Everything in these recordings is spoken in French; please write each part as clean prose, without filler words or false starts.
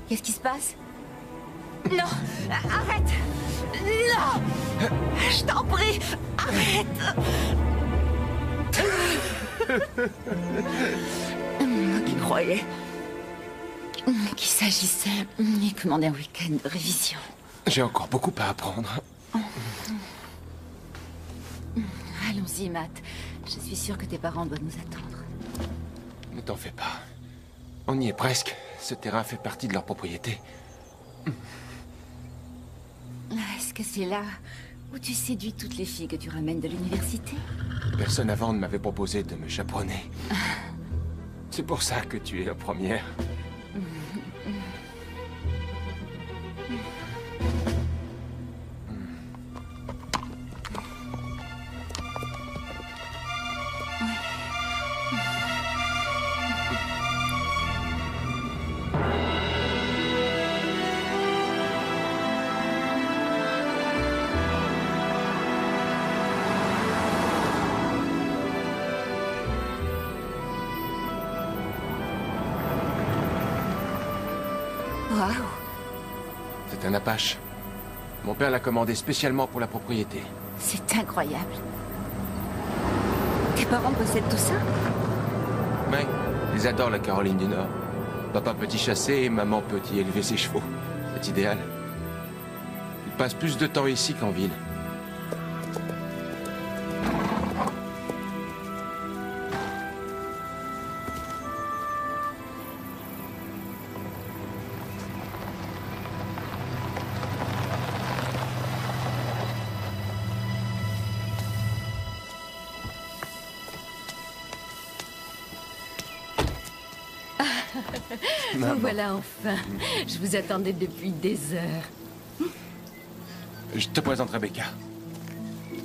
Qu'est-ce qui se passe? Non! Arrête! Non! Je t'en prie! Arrête! Moi qui croyais qu'il s'agissait uniquement d'un week-end de révision. J'ai encore beaucoup à apprendre. Allons-y, Matt. Je suis sûre que tes parents doivent nous attendre. Ne t'en fais pas. On y est presque. Ce terrain fait partie de leur propriété. Est-ce que c'est là où tu séduis toutes les filles que tu ramènes de l'université? Personne avant ne m'avait proposé de me chaperonner. C'est pour ça que tu es la première. Waouh! C'est un Apache. Mon père l'a commandé spécialement pour la propriété. C'est incroyable. Tes parents possèdent tout ça? Ouais, ils adorent la Caroline du Nord. Papa peut y chasser et maman peut y élever ses chevaux. C'est idéal. Ils passent plus de temps ici qu'en ville. Vous voilà enfin. Je vous attendais depuis des heures. Je te présente Rebecca.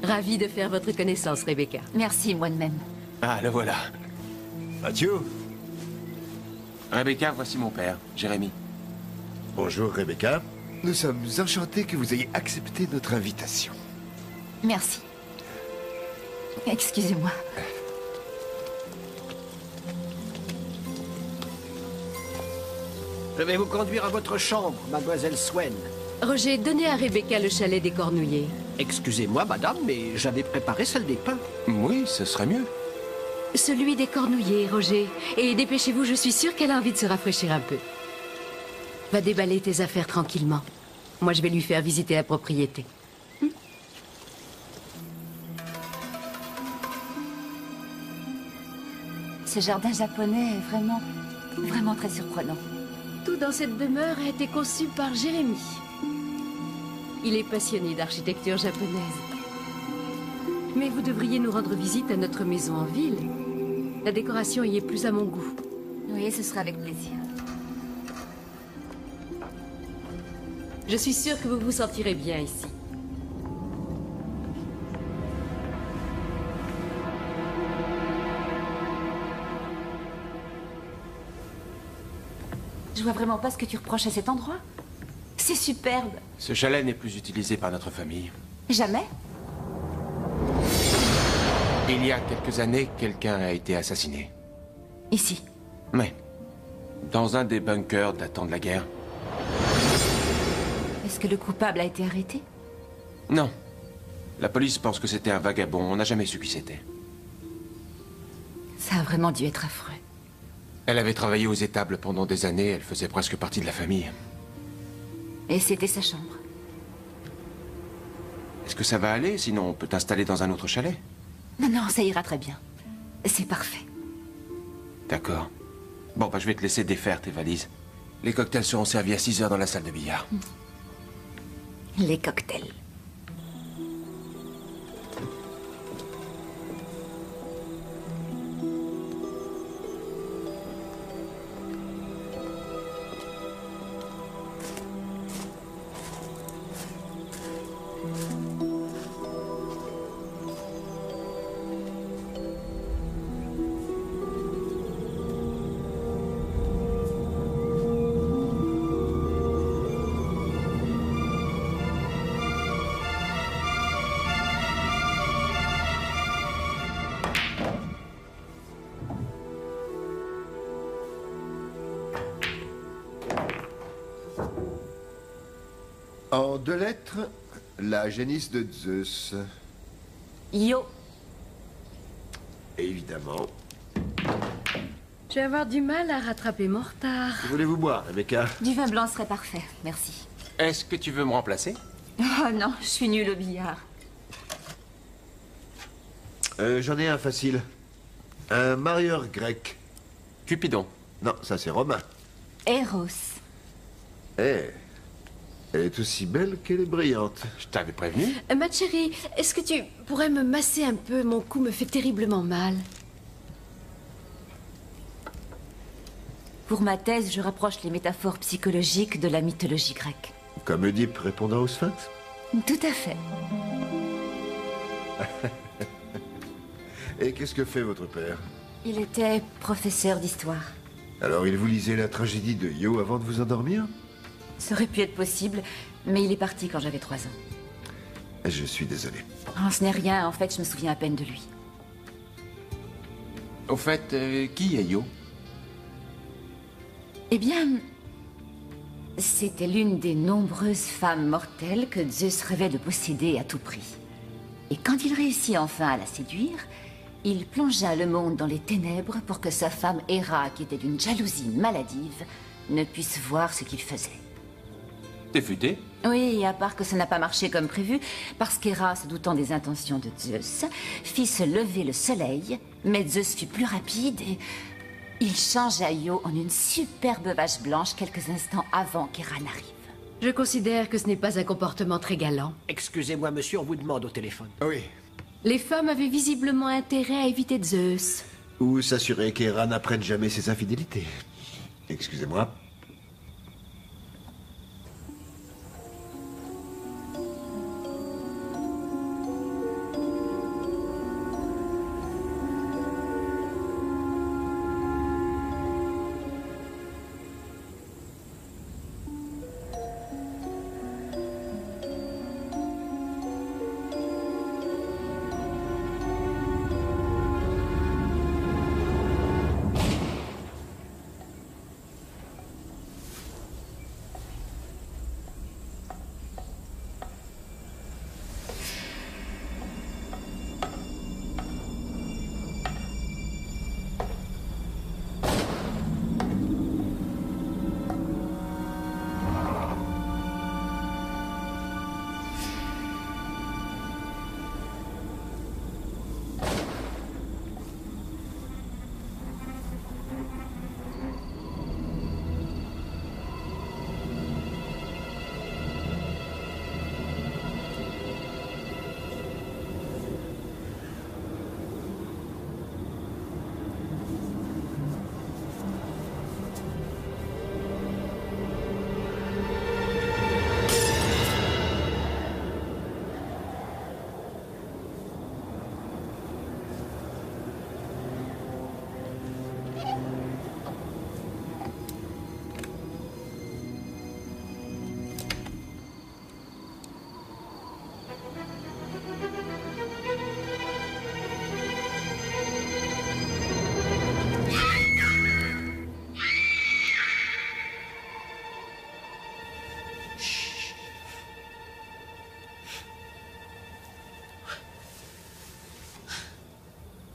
Ravie de faire votre connaissance, Rebecca. Merci, moi de même. Ah, le voilà. Mathieu. Rebecca, voici mon père, Jérémy. Bonjour Rebecca. Nous sommes enchantés que vous ayez accepté notre invitation. Merci. Excusez-moi. Je vais vous conduire à votre chambre, mademoiselle Swen. Roger, donnez à Rebecca le chalet des Cornouillers. Excusez-moi, madame, mais j'avais préparé celle des pins. Oui, ce serait mieux. Celui des Cornouillers, Roger. Et dépêchez-vous, je suis sûre qu'elle a envie de se rafraîchir un peu. Va déballer tes affaires tranquillement. Moi, je vais lui faire visiter la propriété. Ce jardin japonais est vraiment très surprenant. Tout dans cette demeure a été conçu par Jérémy. Il est passionné d'architecture japonaise. Mais vous devriez nous rendre visite à notre maison en ville. La décoration y est plus à mon goût. Oui, ce sera avec plaisir. Je suis sûre que vous vous sentirez bien ici. Je vois vraiment pas ce que tu reproches à cet endroit. C'est superbe. Ce chalet n'est plus utilisé par notre famille. Jamais? Il y a quelques années, quelqu'un a été assassiné. Ici. Mais, dans un des bunkers datant de la guerre. Est-ce que le coupable a été arrêté? Non. La police pense que c'était un vagabond. On n'a jamais su qui c'était. Ça a vraiment dû être affreux. Elle avait travaillé aux étables pendant des années. Elle faisait presque partie de la famille. Et c'était sa chambre. Est-ce que ça va aller? Sinon, on peut t'installer dans un autre chalet. Non, ça ira très bien. C'est parfait. D'accord. Bon, bah, je vais te laisser défaire tes valises. Les cocktails seront servis à 6 heures dans la salle de billard. Les cocktails. En 2 lettres, la génisse de Zeus. Io. Évidemment. Je vais avoir du mal à rattraper mon retard. Que voulez-vous boire, Rebecca? Du vin blanc serait parfait, merci. Est-ce que tu veux me remplacer? Oh non, je suis nulle au billard. J'en ai un facile. Un marieur grec. Cupidon. Non, ça c'est romain. Eros. Eh, elle est aussi belle qu'elle est brillante. Je t'avais prévenu. Ma chérie, est-ce que tu pourrais me masser un peu? Mon cou me fait terriblement mal. Pour ma thèse, je rapproche les métaphores psychologiques de la mythologie grecque. Comme Oedipe répondant au Sphinx. Tout à fait. Et qu'est-ce que fait votre père? Il était professeur d'histoire. Alors il vous lisait la tragédie de Io avant de vous endormir? Ça aurait pu être possible, mais il est parti quand j'avais 3 ans. Je suis désolé. Oh, ce n'est rien, en fait, je me souviens à peine de lui. Au fait, qui est Io? Eh bien, c'était l'une des nombreuses femmes mortelles que Zeus rêvait de posséder à tout prix. Et quand il réussit enfin à la séduire, il plongea le monde dans les ténèbres pour que sa femme Héra, qui était d'une jalousie maladive, ne puisse voir ce qu'il faisait. T'es futé? Oui, à part que ça n'a pas marché comme prévu, parce qu'Héra, se doutant des intentions de Zeus, fit se lever le soleil, mais Zeus fut plus rapide et... il changea Io en une superbe vache blanche quelques instants avant qu'Héra n'arrive. Je considère que ce n'est pas un comportement très galant. Excusez-moi, monsieur, on vous demande au téléphone. Oui. Les femmes avaient visiblement intérêt à éviter Zeus. Ou s'assurer qu'Héra n'apprenne jamais ses infidélités. Excusez-moi.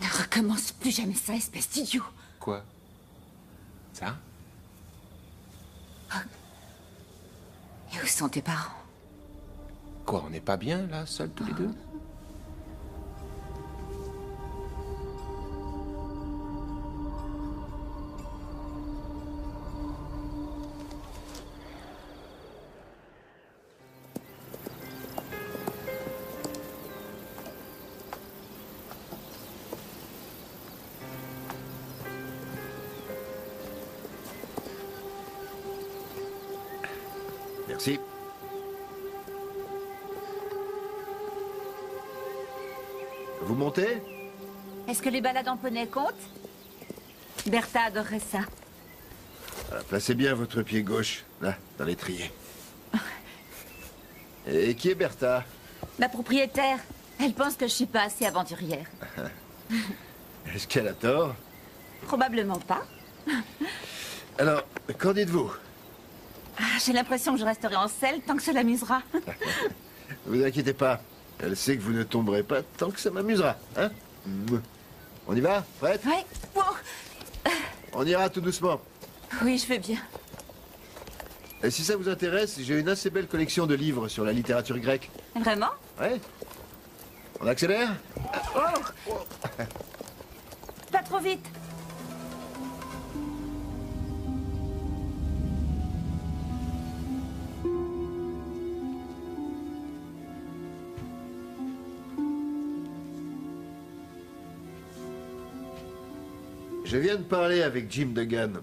Ne recommence plus jamais ça, espèce d'idiot. Quoi? Ça? Et où sont tes parents? Quoi, on n'est pas bien, là, seuls tous les deux? Merci. Vous montez? Est-ce que les balades en poney comptent? Bertha adorerait ça. Voilà, placez bien votre pied gauche, là, dans l'étrier. Et qui est Bertha? Ma propriétaire, elle pense que je suis pas assez aventurière. Est-ce qu'elle a tort? Probablement pas. Alors, qu'en dites-vous? Ah, j'ai l'impression que je resterai en selle tant que ça l'amusera. Vous inquiétez pas. Elle sait que vous ne tomberez pas tant que ça m'amusera, hein? On y va? Prête? Oui. Bon. On ira tout doucement. Oui, je veux bien. Et si ça vous intéresse, j'ai une assez belle collection de livres sur la littérature grecque. Vraiment? Ouais? On accélère? Oh! Pas trop vite. Je viens de parler avec Jim Duggan.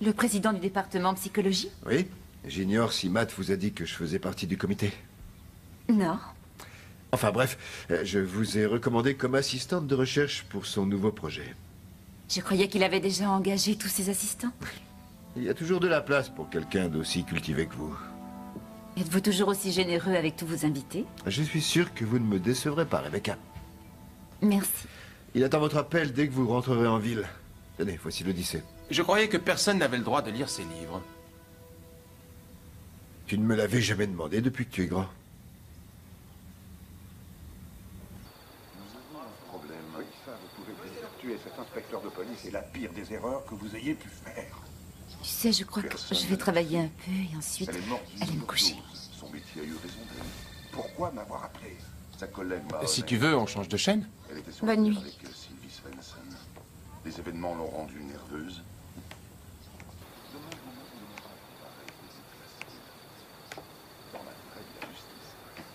Le président du département psychologie? Oui? J'ignore si Matt vous a dit que je faisais partie du comité. Non. Enfin bref, je vous ai recommandé comme assistante de recherche pour son nouveau projet. Je croyais qu'il avait déjà engagé tous ses assistants. Il y a toujours de la place pour quelqu'un d'aussi cultivé que vous. Êtes-vous toujours aussi généreux avec tous vos invités? Je suis sûr que vous ne me décevrez pas, Rebecca. Merci. Il attend votre appel dès que vous rentrerez en ville. Tenez, voici l'Odyssée. Je croyais que personne n'avait le droit de lire ces livres. Tu ne me l'avais jamais demandé depuis que tu es grand. Problème. Oui, ça, vous pouvez vous dire. Tuer cet inspecteur de police est la pire des erreurs que vous ayez pu faire. Tu sais, je crois que je vais travailler un peu et ensuite Elle est morte aller me coucher. Son métier a eu raison d'elle. Pourquoi m'avoir appelé? Sa collègue m'a... Si tu veux, on change de chaîne. Elle était sur Bonne nuit. avec Sylvie Svensson. Les événements l'ont rendue nerveuse.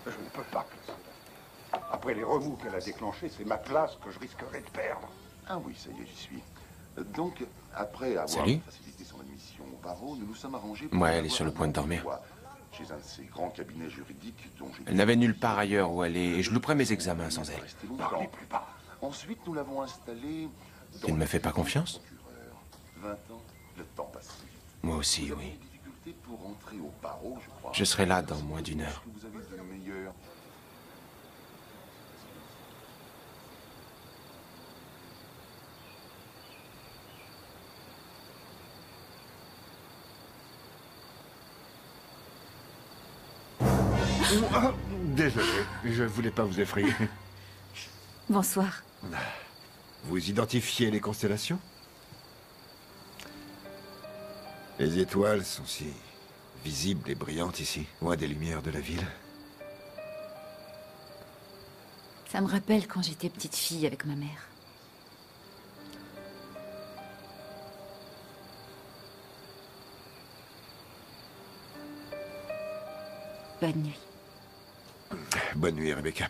Je ne peux pas classer l'affaire. Après les remous qu'elle a déclenchés, c'est ma place que je risquerais de perdre. Ah oui, ça y est, j'y suis. Donc, après avoir Salut. facilité son admission au barreau, nous nous sommes arrangés pour... Ouais, elle est sur le point de dormir. Chez un de ces grands cabinets juridiques dont j'ai... Elle n'avait nulle part ailleurs où aller et je louperais mes examens sans elle. Parlez plus bas. Ensuite, nous l'avons installée... Tu ne me fais pas confiance? 20 ans, le temps passe vite. Moi aussi, Vous avez oui. des difficultés pour rentrer au barreau, je crois. Je serai là dans moins d'1 heure. Est-ce que vous avez de meilleurs... Ah, désolé, je voulais pas vous effrayer. Bonsoir. Vous identifiez les constellations? Les étoiles sont si visibles et brillantes ici, loin des lumières de la ville. Ça me rappelle quand j'étais petite fille avec ma mère. Bonne nuit. Bonne nuit, Rebecca.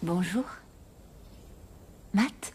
Bonjour. Matt?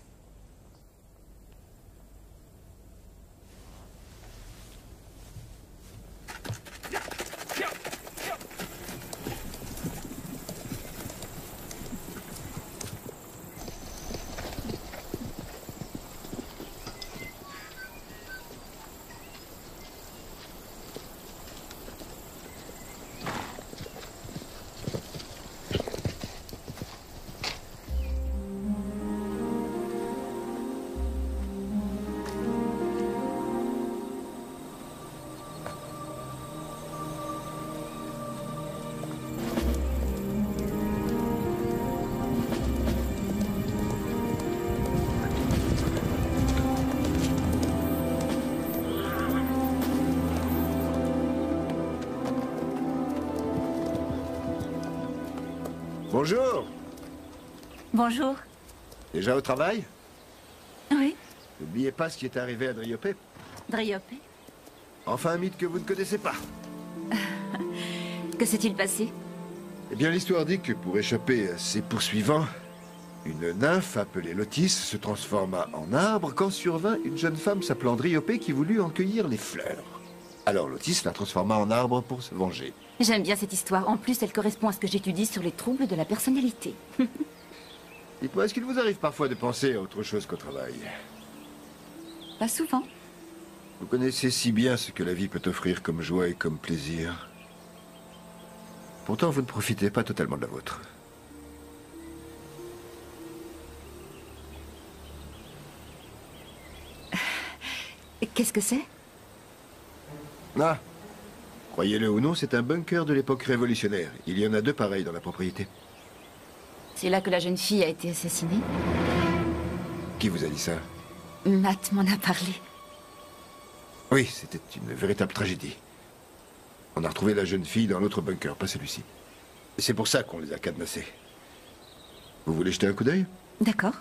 Bonjour. Bonjour. Déjà au travail? Oui, N'oubliez pas ce qui est arrivé à Driope. Driope. Enfin un mythe que vous ne connaissez pas. Que s'est-il passé? Eh bien, l'histoire dit que pour échapper à ses poursuivants, une nymphe appelée Lotis se transforma en arbre quand survint une jeune femme s'appelant Driope qui voulut en cueillir les fleurs. Alors Lotis la transforma en arbre pour se venger. J'aime bien cette histoire. En plus, elle correspond à ce que j'étudie sur les troubles de la personnalité. Dites-moi, est-ce qu'il vous arrive parfois de penser à autre chose qu'au travail? Pas souvent. Vous connaissez si bien ce que la vie peut offrir comme joie et comme plaisir. Pourtant, vous ne profitez pas totalement de la vôtre. Qu'est-ce que c'est? Ah, croyez-le ou non, c'est un bunker de l'époque révolutionnaire. Il y en a 2 pareils dans la propriété. C'est là que la jeune fille a été assassinée? Qui vous a dit ça? Matt m'en a parlé. Oui, c'était une véritable tragédie. On a retrouvé la jeune fille dans l'autre bunker, pas celui-ci. C'est pour ça qu'on les a cadenassés. Vous voulez jeter un coup d'œil? D'accord.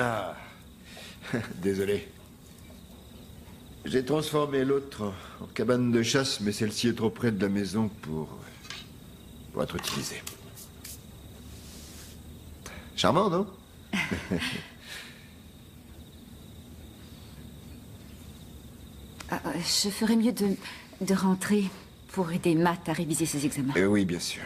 Ah, désolé. J'ai transformé l'autre en cabane de chasse, mais celle-ci est trop près de la maison pour être utilisée. Charmant, non? Je ferais mieux de rentrer pour aider Matt à réviser ses examens. Oui, bien sûr.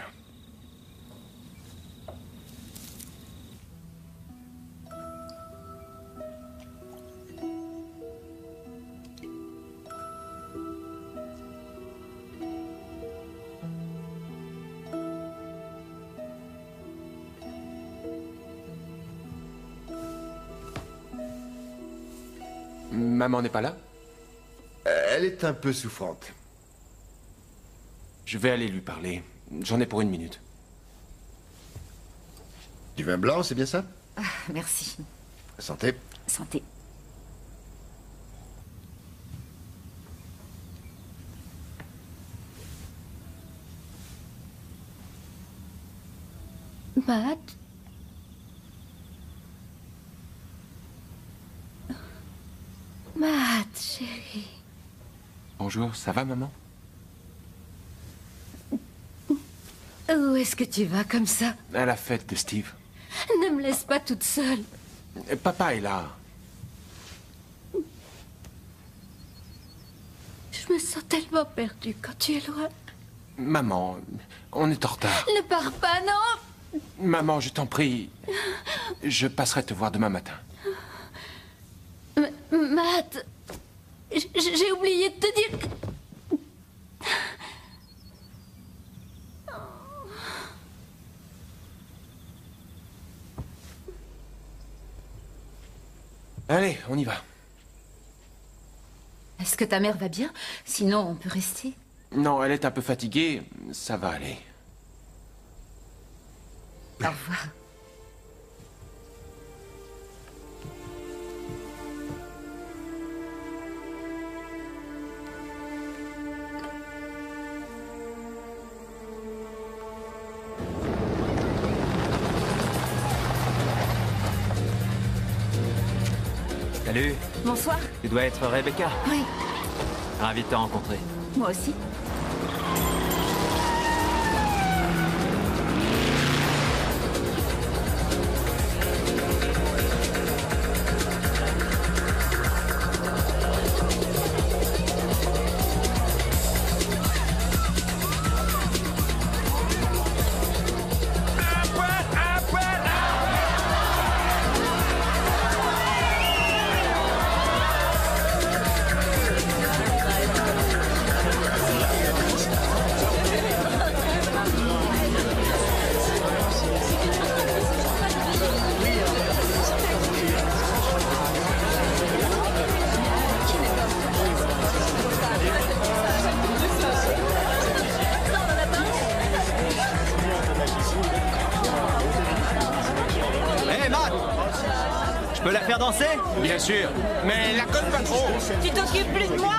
Maman n'est pas là? Elle est un peu souffrante. Je vais aller lui parler. J'en ai pour 1 minute. Du vin blanc, c'est bien ça? Ah, merci. Santé. Santé. Matt? Matt, chérie. Bonjour, ça va, maman? Où est-ce que tu vas comme ça? À la fête de Steve. Ne me laisse pas toute seule. Papa est là. Je me sens tellement perdue quand tu es loin. Maman, on est en retard. Ne pars pas, non! Maman, je t'en prie. Je passerai te voir demain matin. Matt, j'ai oublié de te dire que... Allez, on y va. Est-ce que ta mère va bien? Sinon, on peut rester. Non, elle est un peu fatiguée. Ça va aller. Au revoir. Salut, Bonsoir. tu dois être Rebecca. Oui, Ravi de te rencontrer. moi aussi. Hé, Matt! Je peux la faire danser? Bien sûr, mais la colle pas trop. Tu t'occupes plus de moi?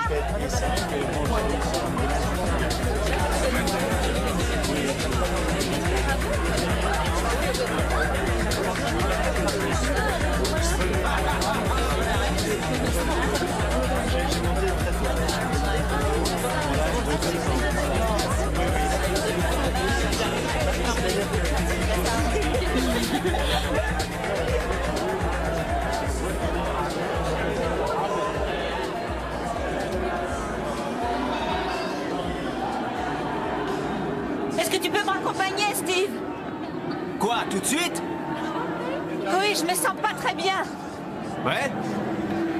Steve! Quoi, tout de suite? Oui, je me sens pas très bien. Ouais?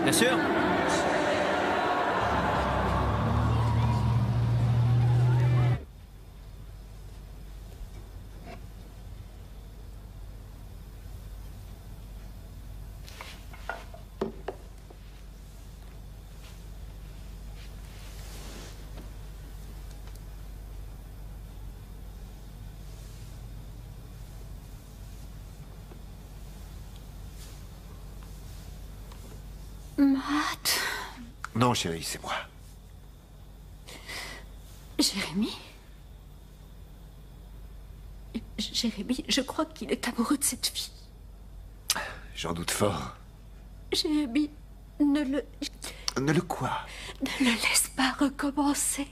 Bien sûr? Matt... Non, chérie, c'est moi. Jérémy? Jérémy, je crois qu'il est amoureux de cette fille. J'en doute fort. Jérémy, ne Le quoi? le laisse pas recommencer.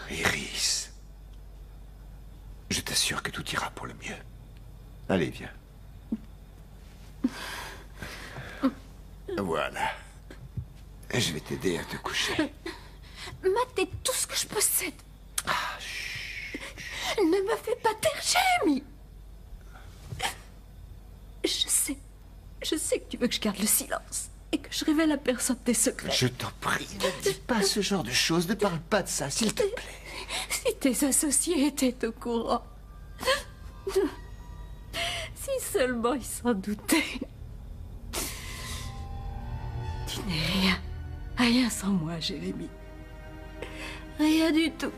Iris. Je t'assure que tout ira pour le mieux. Allez, viens. Voilà. Je vais t'aider à te coucher. Matt est tout ce que je possède. Ne me fais pas taire, Jérémy. Je sais que tu veux que je garde le silence et que je révèle à personne tes secrets. Je t'en prie, ne dis pas ce genre de choses. Ne parle pas de ça, s'il te plaît. Si tes associés étaient au courant. Si seulement ils s'en doutaient. Tu n'es rien. Rien sans moi, Jérémy. Rien du tout.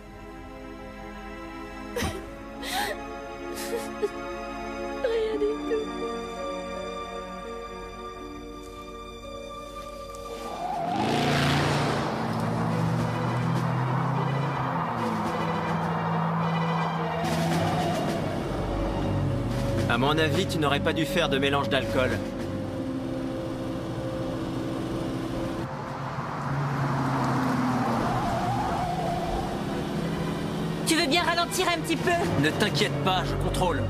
Rien du tout. À mon avis, tu n'aurais pas dû faire de mélange d'alcool. Tu veux bien ralentir un petit peu? Ne t'inquiète pas, je contrôle.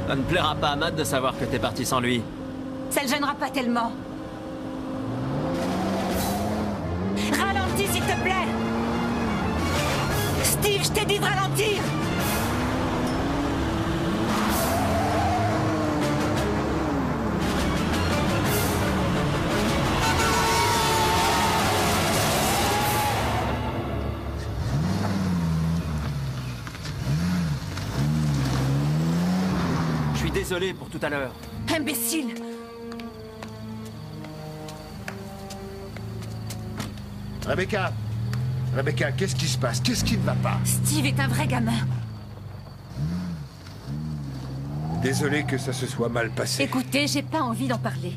Ça ne plaira pas à Matt de savoir que t'es parti sans lui. Ça le gênera pas tellement. Ralentis, s'il te plaît! Steve, je t'ai dit de ralentir! Désolé pour tout à l'heure. Imbécile! Rebecca! Rebecca, qu'est-ce qui se passe? Qu'est-ce qui ne va pas? Steve est un vrai gamin. Désolé que ça se soit mal passé. Écoutez, j'ai pas envie d'en parler.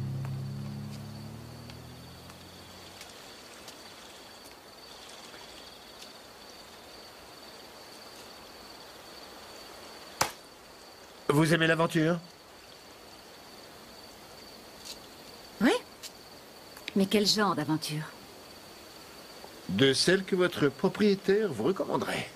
Vous aimez l'aventure? Oui? Mais quel genre d'aventure? De celle que votre propriétaire vous recommanderait.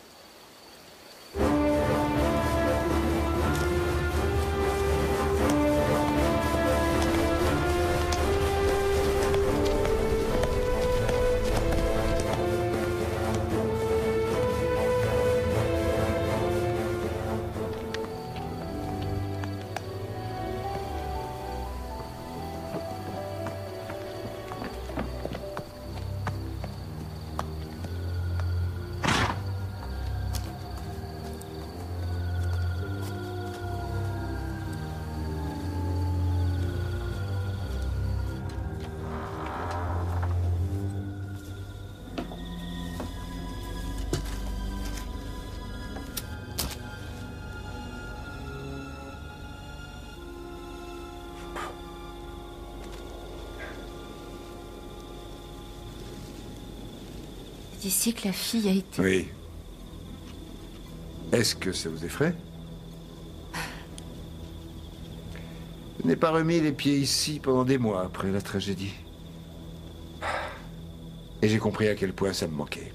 C'est ici que la fille a été... Oui. Est-ce que ça vous effraie? Je n'ai pas remis les pieds ici pendant des mois après la tragédie. Et j'ai compris à quel point ça me manquait.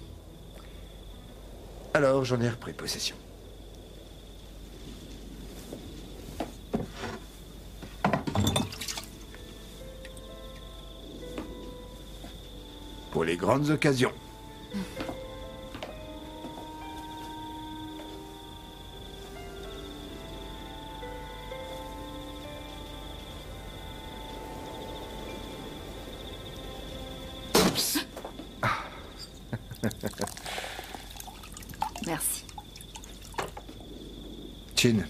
Alors j'en ai repris possession. Pour les grandes occasions. Chin.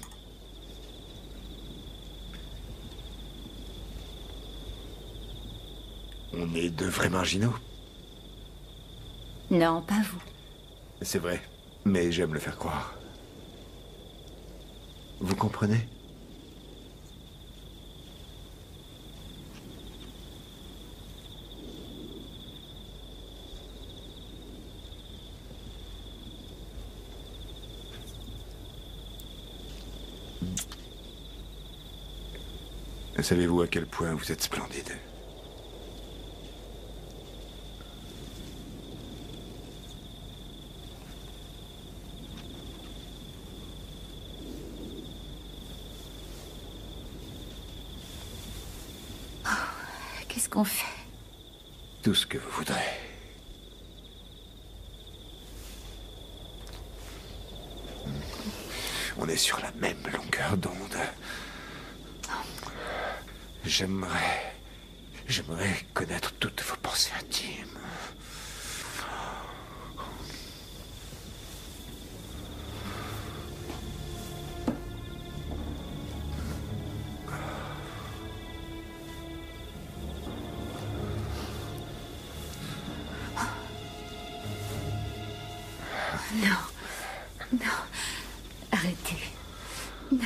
On est deux vrais marginaux. Non, pas vous. C'est vrai, mais j'aime le faire croire. Vous comprenez? Savez-vous à quel point vous êtes splendide? Qu'est-ce qu'on fait? Tout ce que vous voudrez. On est sur la même longueur d'onde. J'aimerais connaître toutes vos pensées intimes. Non. Non. Arrêtez. Non.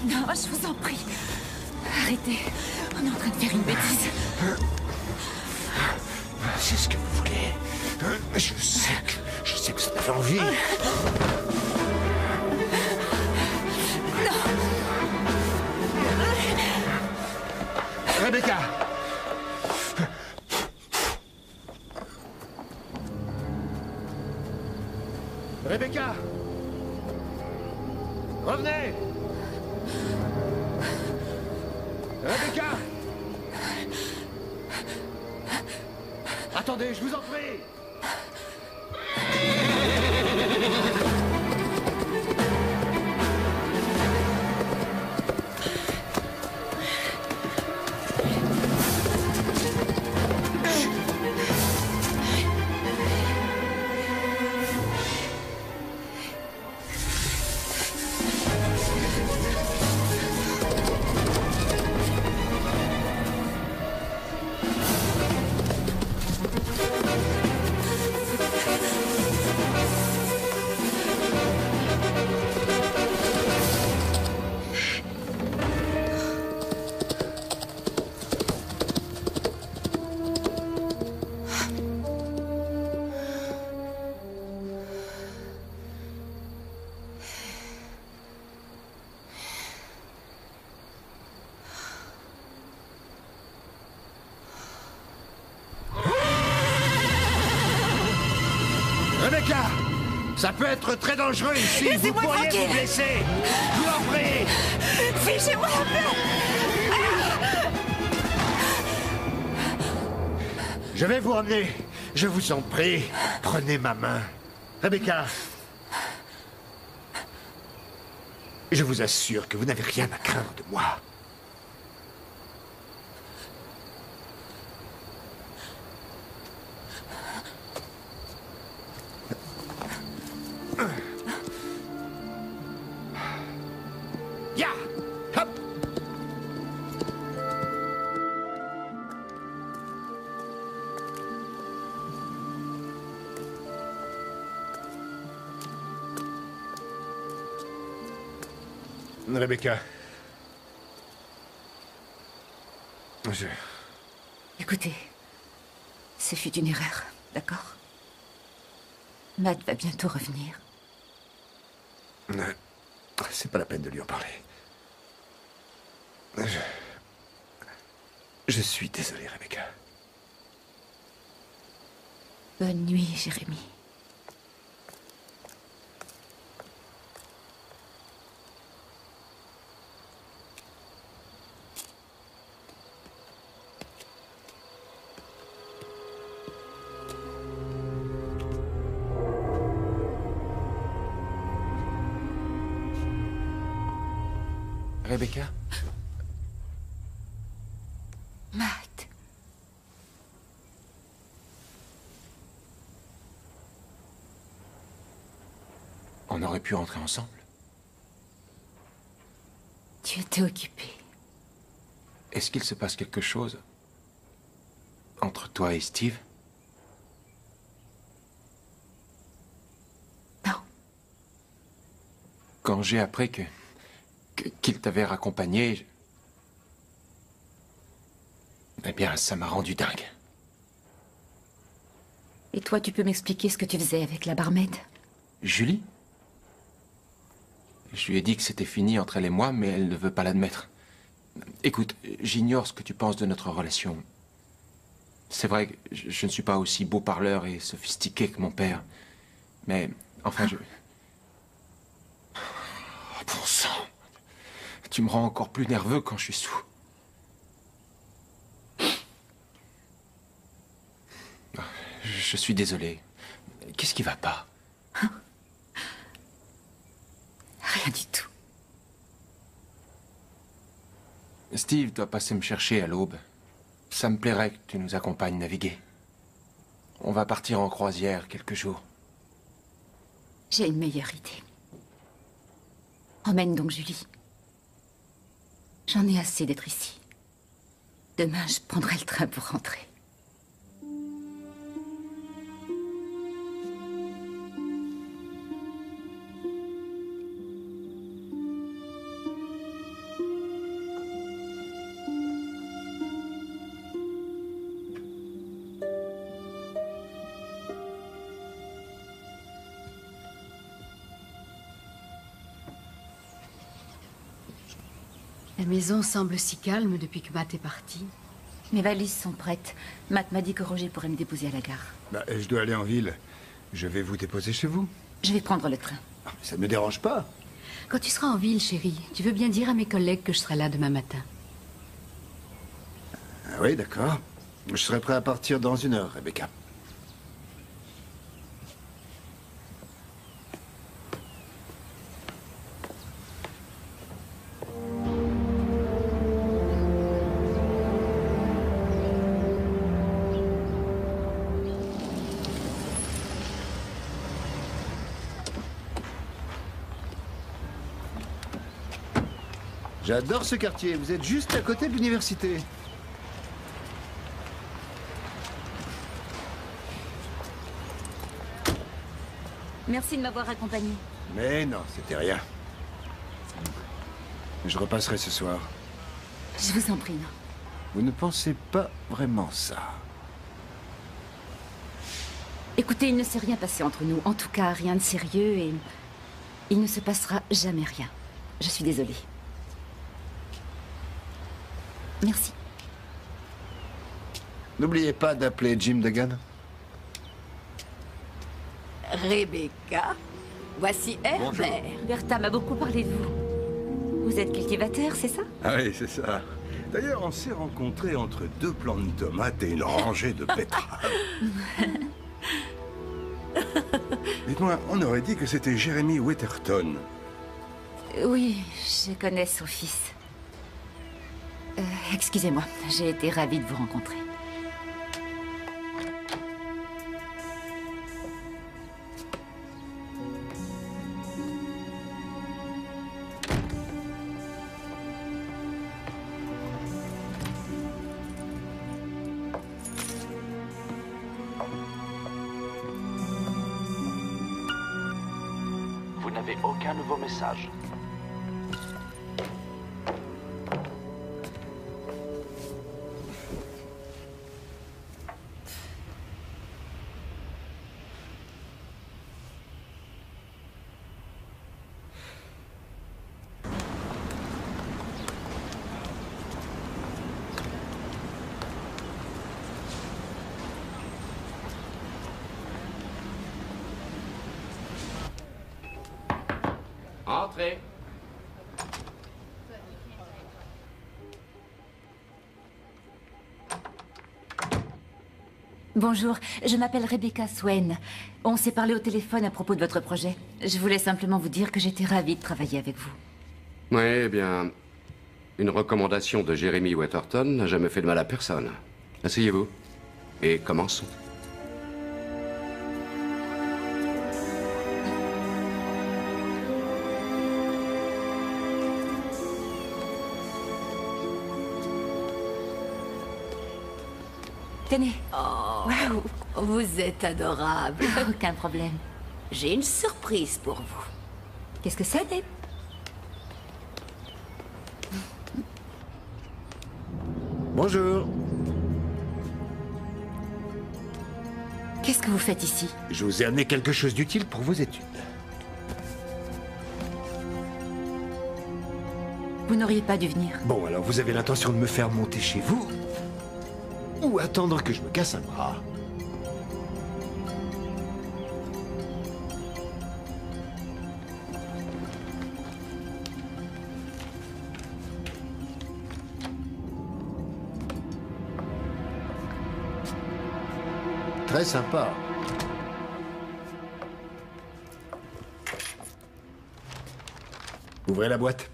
Non, je vous en prie. Arrêtez. On est en train de faire une bêtise. C'est ce que vous voulez. Je sais que vous avez envie. Rebecca! Rebecca! Revenez! Rebecca! Attendez, je vous en prie! Rebecca! Ça peut être très dangereux ici. Vous pourriez vous blesser. Je vous en prie. Fichez-moi la paix! Je vais vous emmener. Je vous en prie. Prenez ma main. Rebecca. Je vous assure que vous n'avez rien à craindre de moi. Ya! Hop! Rebecca. Écoutez, ce fut une erreur, d'accord? Matt va bientôt revenir. C'est pas la peine de lui en parler. Je suis désolé, Rebecca. Bonne nuit, Jérémy. Rebecca? Matt. On aurait pu rentrer ensemble. Tu étais occupé. Est-ce qu'il se passe quelque chose entre toi et Steve? Non. Quand j'ai appris qu'il t'avait raccompagné, eh bien, ça m'a rendu dingue. Et toi, tu peux m'expliquer ce que tu faisais avec la barmaid? Julie? Je lui ai dit que c'était fini entre elle et moi, mais elle ne veut pas l'admettre. Écoute, j'ignore ce que tu penses de notre relation. C'est vrai que je ne suis pas aussi beau parleur et sophistiqué que mon père. Mais, enfin, je... Oh, bon sang! Tu me rends encore plus nerveux quand je suis sous. Je suis désolé. Qu'est-ce qui va pas? Rien du tout. Steve doit passer me chercher à l'aube. Ça me plairait que tu nous accompagnes naviguer. On va partir en croisière quelques jours. J'ai une meilleure idée. Emmène donc Julie. J'en ai assez d'être ici. Demain, je prendrai le train pour rentrer. La maison semble si calme depuis que Matt est parti. Mes valises sont prêtes. Matt m'a dit que Roger pourrait me déposer à la gare. Je dois aller en ville. Je vais vous déposer chez vous. Je vais prendre le train. Ça ne me dérange pas. Quand tu seras en ville, chérie, tu veux bien dire à mes collègues que je serai là demain matin. Ah oui, d'accord. Je serai prêt à partir dans 1 heure, Rebecca. J'adore ce quartier. Vous êtes juste à côté de l'université. Merci de m'avoir accompagné. Mais non, c'était rien. Je repasserai ce soir. Je vous en prie, non. Vous ne pensez pas vraiment ça. Écoutez, il ne s'est rien passé entre nous. En tout cas, rien de sérieux et... il ne se passera jamais rien. Je suis désolée. Merci. N'oubliez pas d'appeler Jim Duggan. Rebecca, voici Herbert. Bertha m'a beaucoup parlé de vous. Vous êtes cultivateur, c'est ça? Ah oui, c'est ça. D'ailleurs, on s'est rencontrés entre 2 plants de tomates et une rangée de betteraves. Dites-moi, on aurait dit que c'était Jeremy Witherton. Oui, je connais son fils. Excusez-moi, j'ai été ravie de vous rencontrer. Vous n'avez aucun nouveau message. Entrez. Bonjour, je m'appelle Rebecca Swain. On s'est parlé au téléphone à propos de votre projet. Je voulais simplement vous dire que j'étais ravie de travailler avec vous. Oui, eh bien, Une recommandation de Jeremy Waterton n'a jamais fait de mal à personne. Asseyez-vous. Et commençons. Tenez. Oh, Waouh. vous êtes adorable. Aucun problème. J'ai une surprise pour vous. Qu'est-ce que c'est, Dave? Bonjour. Qu'est-ce que vous faites ici? Je vous ai amené quelque chose d'utile pour vos études. Vous n'auriez pas dû venir. Bon, alors vous avez l'intention de me faire monter chez vous? Ou attendre que je me casse un bras? Très sympa. Ouvrez la boîte.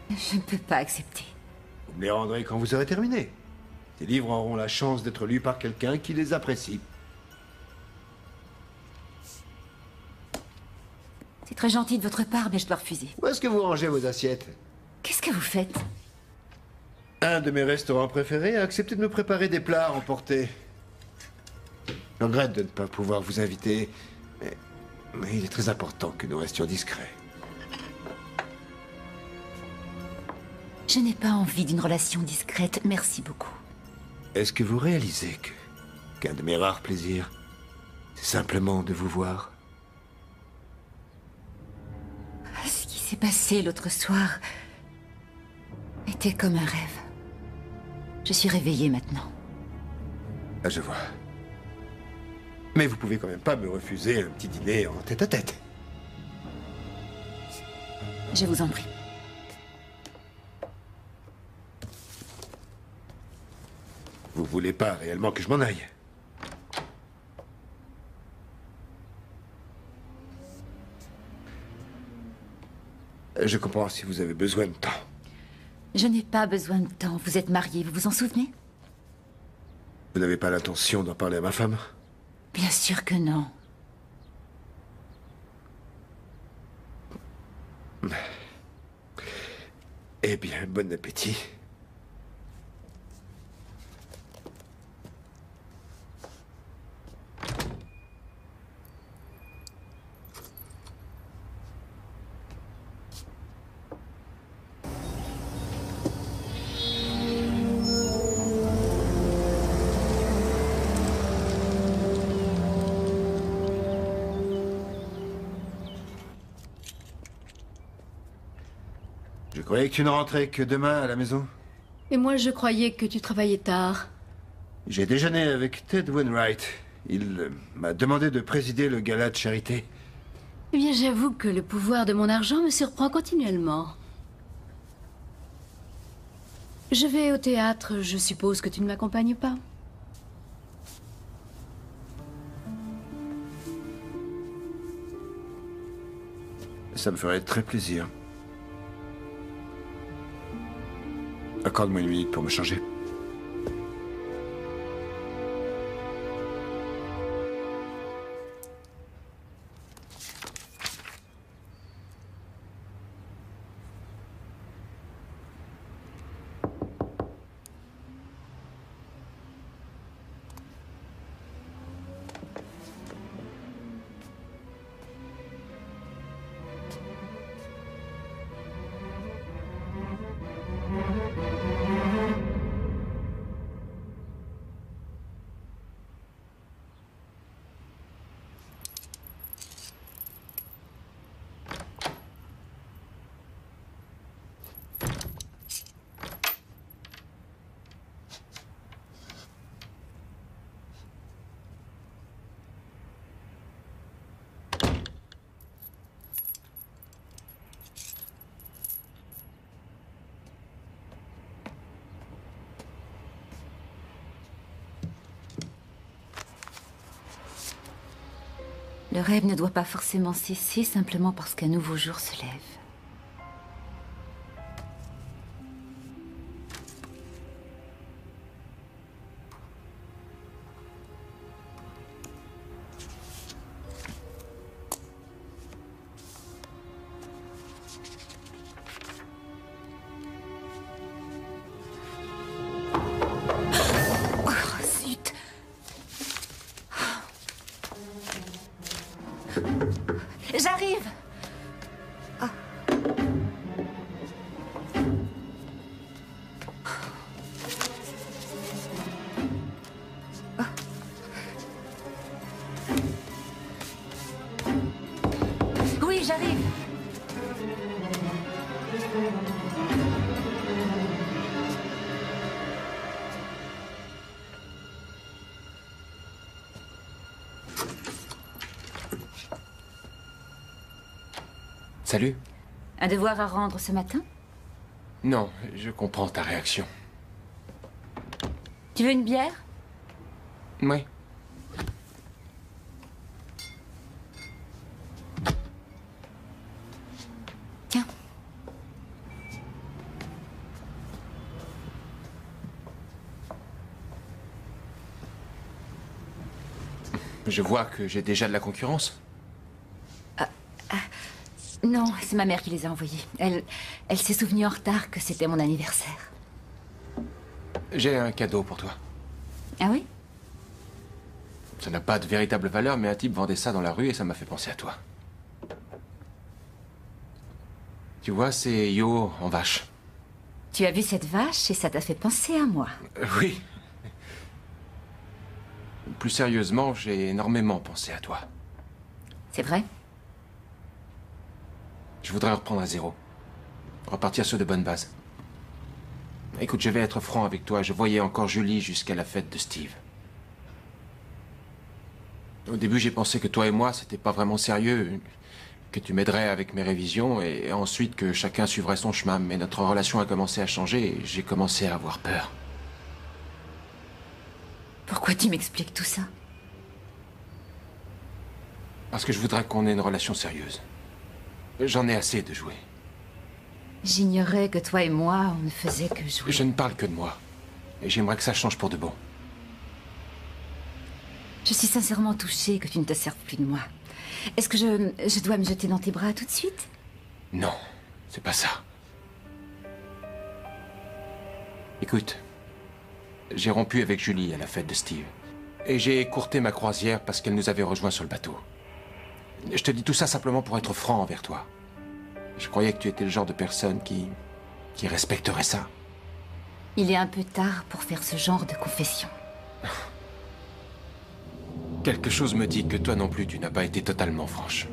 Je ne peux pas accepter. Vous me les rendrez quand vous aurez terminé. Ces livres auront la chance d'être lus par quelqu'un qui les apprécie. C'est très gentil de votre part, mais je dois refuser. Où est-ce que vous rangez vos assiettes? Qu'est-ce que vous faites? Un de mes restaurants préférés a accepté de me préparer des plats à emporter. Je regrette de ne pas pouvoir vous inviter, mais il est très important que nous restions discrets. Je n'ai pas envie d'une relation discrète, merci beaucoup. Est-ce que vous réalisez qu'un de mes rares plaisirs, c'est simplement de vous voir? Ce qui s'est passé l'autre soir était comme un rêve. Je suis réveillée maintenant. Ah, je vois. Mais vous pouvez quand même pas me refuser un petit dîner en tête-à-tête. Je vous en prie. Vous voulez pas réellement que je m'en aille? Je comprends si vous avez besoin de temps. Je n'ai pas besoin de temps. Vous êtes mariés, vous vous en souvenez? Vous n'avez pas l'intention d'en parler à ma femme? Bien sûr que non. Eh bien, bon appétit. Je croyais que tu ne rentrais que demain à la maison. Et moi, je croyais que tu travaillais tard. J'ai déjeuné avec Ted Wainwright. Il m'a demandé de présider le gala de charité. Eh bien, j'avoue que le pouvoir de mon argent me surprend continuellement. Je vais au théâtre, je suppose que tu ne m'accompagnes pas. Ça me ferait très plaisir. Accorde-moi une minute pour me changer. Le rêve ne doit pas forcément cesser simplement parce qu'un nouveau jour se lève. J'arrive. Ah. Ah. Oui, j'arrive. Salut. Un devoir à rendre ce matin? Non, je comprends ta réaction. Tu veux une bière? Oui. Tiens. Je vois que j'ai déjà de la concurrence. Non, c'est ma mère qui les a envoyés. Elle s'est souvenue en retard que c'était mon anniversaire. J'ai un cadeau pour toi. Ah oui? Ça n'a pas de véritable valeur, mais un type vendait ça dans la rue et ça m'a fait penser à toi. Tu vois, c'est Yo en vache. Tu as vu cette vache et ça t'a fait penser à moi. Oui. Plus sérieusement, j'ai énormément pensé à toi. C'est vrai? Je voudrais reprendre à zéro. Repartir sur de bonnes bases. Écoute, je vais être franc avec toi. Je voyais encore Julie jusqu'à la fête de Steve. Au début, j'ai pensé que toi et moi, c'était pas vraiment sérieux. Que tu m'aiderais avec mes révisions et ensuite que chacun suivrait son chemin. Mais notre relation a commencé à changer et j'ai commencé à avoir peur. Pourquoi tu m'expliques tout ça? Parce que je voudrais qu'on ait une relation sérieuse. J'en ai assez de jouer. J'ignorais que toi et moi, on ne faisait que jouer. Je ne parle que de moi. Et j'aimerais que ça change pour de bon. Je suis sincèrement touchée que tu ne te serves plus de moi. Est-ce que je dois me jeter dans tes bras tout de suite? Non, c'est pas ça. Écoute, j'ai rompu avec Julie à la fête de Steve. Et j'ai écourté ma croisière parce qu'elle nous avait rejoints sur le bateau. Je te dis tout ça simplement pour être franc envers toi. Je croyais que tu étais le genre de personne qui respecterait ça. Il est un peu tard pour faire ce genre de confession. Quelque chose me dit que toi non plus, tu n'as pas été totalement franche.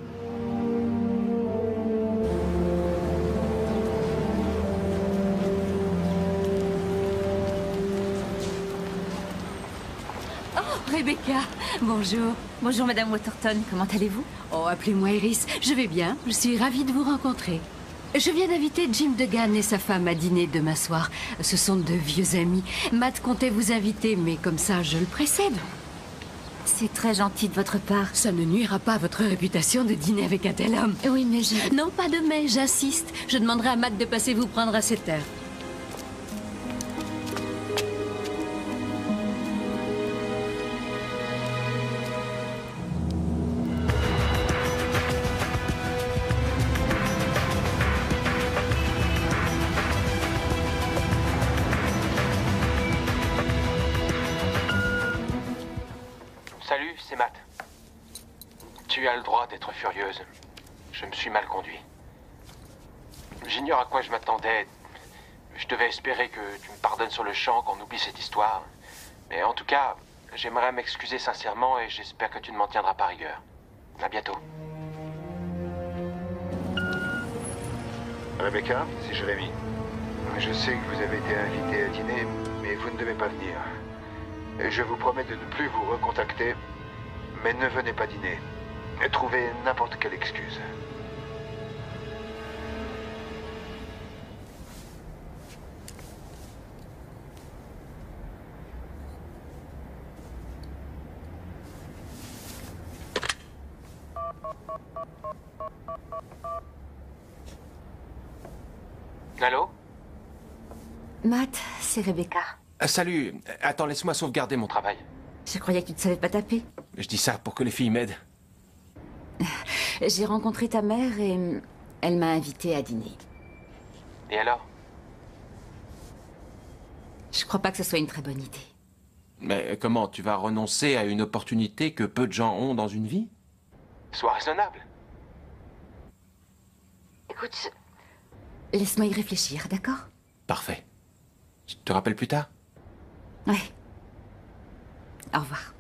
Rebecca, bonjour. Bonjour, Madame Waterton. Comment allez-vous? Oh, appelez-moi Iris. Je vais bien. Je suis ravie de vous rencontrer. Je viens d'inviter Jim Degan et sa femme à dîner demain soir. Ce sont de vieux amis. Matt comptait vous inviter, mais comme ça, je le précède. C'est très gentil de votre part. Ça ne nuira pas à votre réputation de dîner avec un tel homme. Oui, mais je... Non, pas de mais, j'insiste. Je demanderai à Matt de passer vous prendre à cette heure. Salut, c'est Matt. Tu as le droit d'être furieuse. Je me suis mal conduit. J'ignore à quoi je m'attendais. Je devais espérer que tu me pardonnes sur le champ, qu'on oublie cette histoire. Mais en tout cas, j'aimerais m'excuser sincèrement et j'espère que tu ne m'en tiendras pas rigueur. À bientôt. Rebecca, c'est Jérémy. Je sais que vous avez été invité à dîner, mais vous ne devez pas venir. Et je vous promets de ne plus vous recontacter, mais ne venez pas dîner. Et trouvez n'importe quelle excuse. Allô? Matt, c'est Rebecca. Salut. Attends, laisse-moi sauvegarder mon travail. Je croyais que tu ne savais pas taper. Je dis ça pour que les filles m'aident. J'ai rencontré ta mère et elle m'a invitée à dîner. Et alors? Je crois pas que ce soit une très bonne idée. Mais comment? Tu vas renoncer à une opportunité que peu de gens ont dans une vie? Sois raisonnable. Écoute, laisse-moi y réfléchir, d'accord? Parfait. Je te rappelle plus tard? Ouais. Au revoir.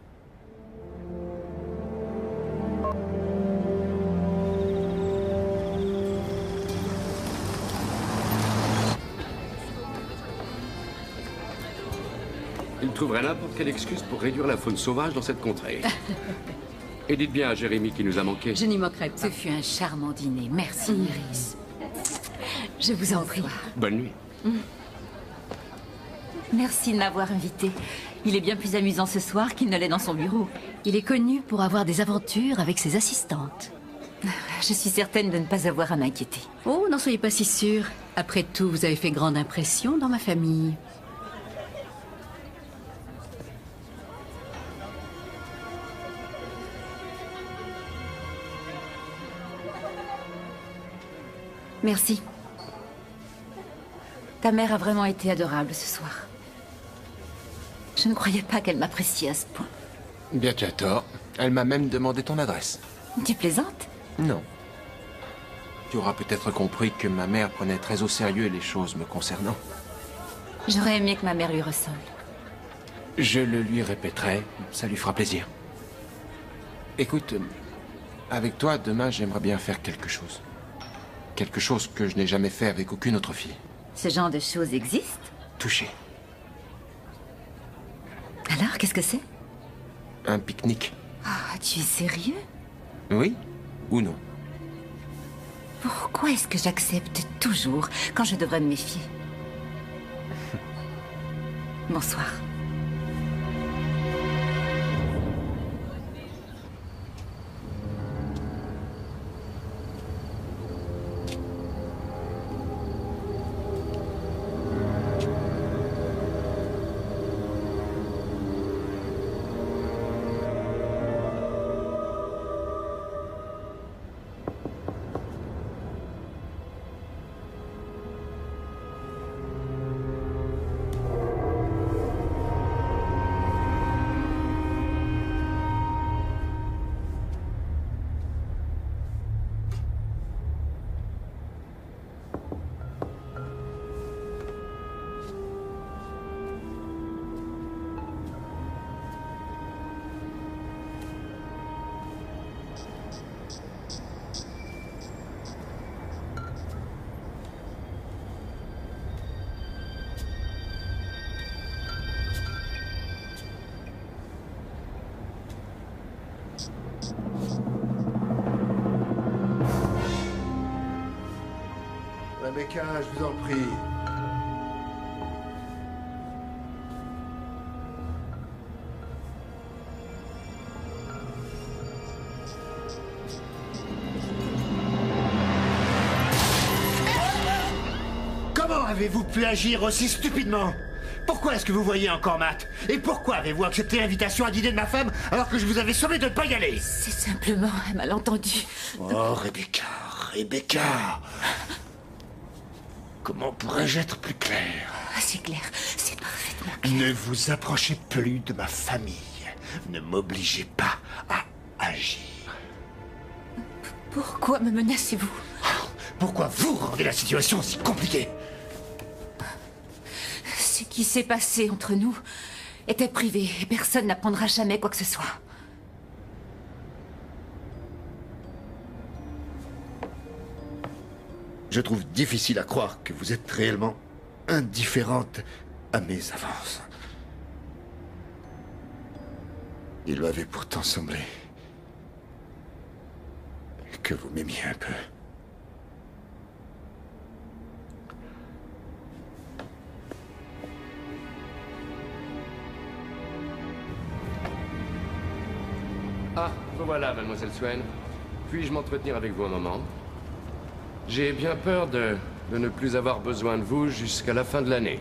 Il trouverait n'importe quelle excuse pour réduire la faune sauvage dans cette contrée. Et dites bien à Jérémy qui nous a manqué. Je n'y manquerai pas. Ce fut un charmant dîner. Merci, Iris. Je vous en prie. Bonne nuit. Merci de m'avoir invité. Il est bien plus amusant ce soir qu'il ne l'est dans son bureau. Il est connu pour avoir des aventures avec ses assistantes. Je suis certaine de ne pas avoir à m'inquiéter. Oh, n'en soyez pas si sûr. Après tout, vous avez fait grande impression dans ma famille. Merci. Ta mère a vraiment été adorable ce soir. Je ne croyais pas qu'elle m'appréciait à ce point. Bien, tu as tort. Elle m'a même demandé ton adresse. Tu plaisantes? Non. Tu auras peut-être compris que ma mère prenait très au sérieux les choses me concernant. J'aurais aimé que ma mère lui ressemble. Je le lui répéterai, ça lui fera plaisir. Écoute, avec toi, demain, j'aimerais bien faire quelque chose. Quelque chose que je n'ai jamais fait avec aucune autre fille. Ce genre de choses existe? Toucher. Alors, qu'est-ce que c'est? Un pique-nique. Ah, tu es sérieux? Oui ou non? Pourquoi est-ce que j'accepte toujours quand je devrais me méfier? Bonsoir. Rebecca, je vous en prie. Comment avez-vous pu agir aussi stupidement? Pourquoi est-ce que vous voyez encore Matt? Et pourquoi avez-vous accepté l'invitation à dîner de ma femme alors que je vous avais sauvé de ne pas y aller? C'est simplement un malentendu. Oh, Rebecca, Rebecca. Comment pourrais-je être plus clair? C'est clair, c'est parfaitement clair. Ne vous approchez plus de ma famille. Ne m'obligez pas à agir. Pourquoi me menacez-vous? Pourquoi vous rendez la situation si compliquée? Ce qui s'est passé entre nous était privé et personne n'apprendra jamais quoi que ce soit. Je trouve difficile à croire que vous êtes réellement indifférente à mes avances. Il m'avait pourtant semblé que vous m'aimiez un peu. Ah, vous voilà, mademoiselle Swain. Puis-je m'entretenir avec vous un moment? J'ai bien peur de de ne plus avoir besoin de vous jusqu'à la fin de l'année.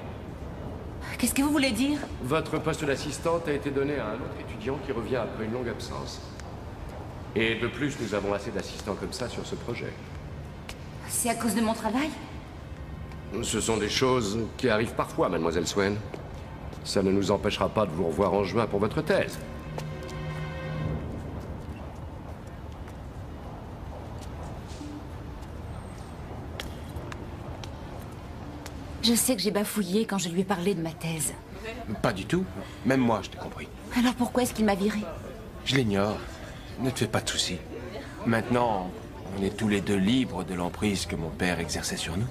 Qu'est-ce que vous voulez dire? Votre poste d'assistante a été donné à un autre étudiant qui revient après une longue absence. Et de plus, nous avons assez d'assistants comme ça sur ce projet. C'est à cause de mon travail? Ce sont des choses qui arrivent parfois, mademoiselle Swain. Ça ne nous empêchera pas de vous revoir en juin pour votre thèse. Je sais que j'ai bafouillé quand je lui ai parlé de ma thèse. Pas du tout. Même moi, je t'ai compris. Alors pourquoi est-ce qu'il m'a viré? Je l'ignore. Ne te fais pas de soucis. Maintenant, on est tous les deux libres de l'emprise que mon père exerçait sur nous.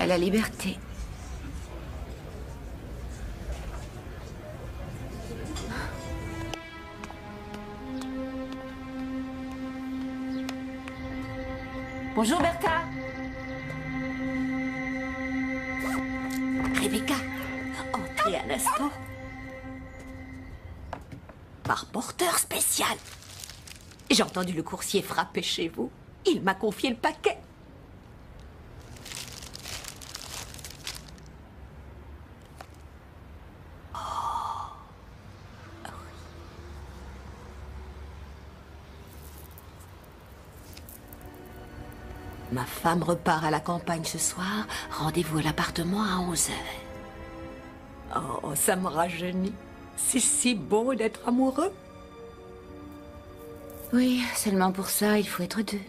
À la liberté. Bonjour Bertha. Rebecca, entrez un instant. Par porteur spécial. J'ai entendu le coursier frapper chez vous. Il m'a confié le paquet. Ma femme repart à la campagne ce soir. Rendez-vous à l'appartement à 11h. Oh, ça me rajeunit. C'est si beau d'être amoureux. Oui, seulement pour ça, il faut être deux.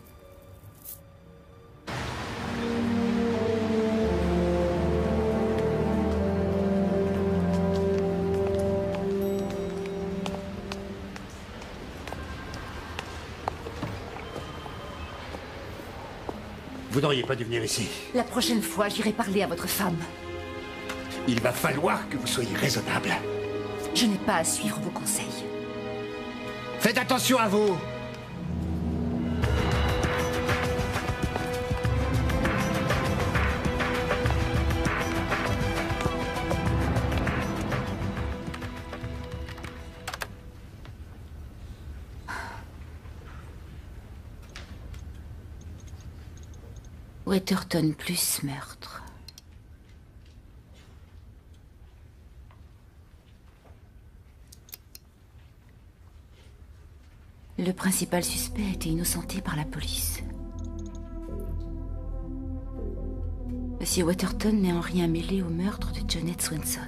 Vous n'auriez pas dû venir ici. La prochaine fois, j'irai parler à votre femme. Il va falloir que vous soyez raisonnable. Je n'ai pas à suivre vos conseils. Faites attention à vous. Weatherton plus meurtre. Le principal suspect a été innocenté par la police. Monsieur Weatherton n'est en rien mêlé au meurtre de Janet Swanson.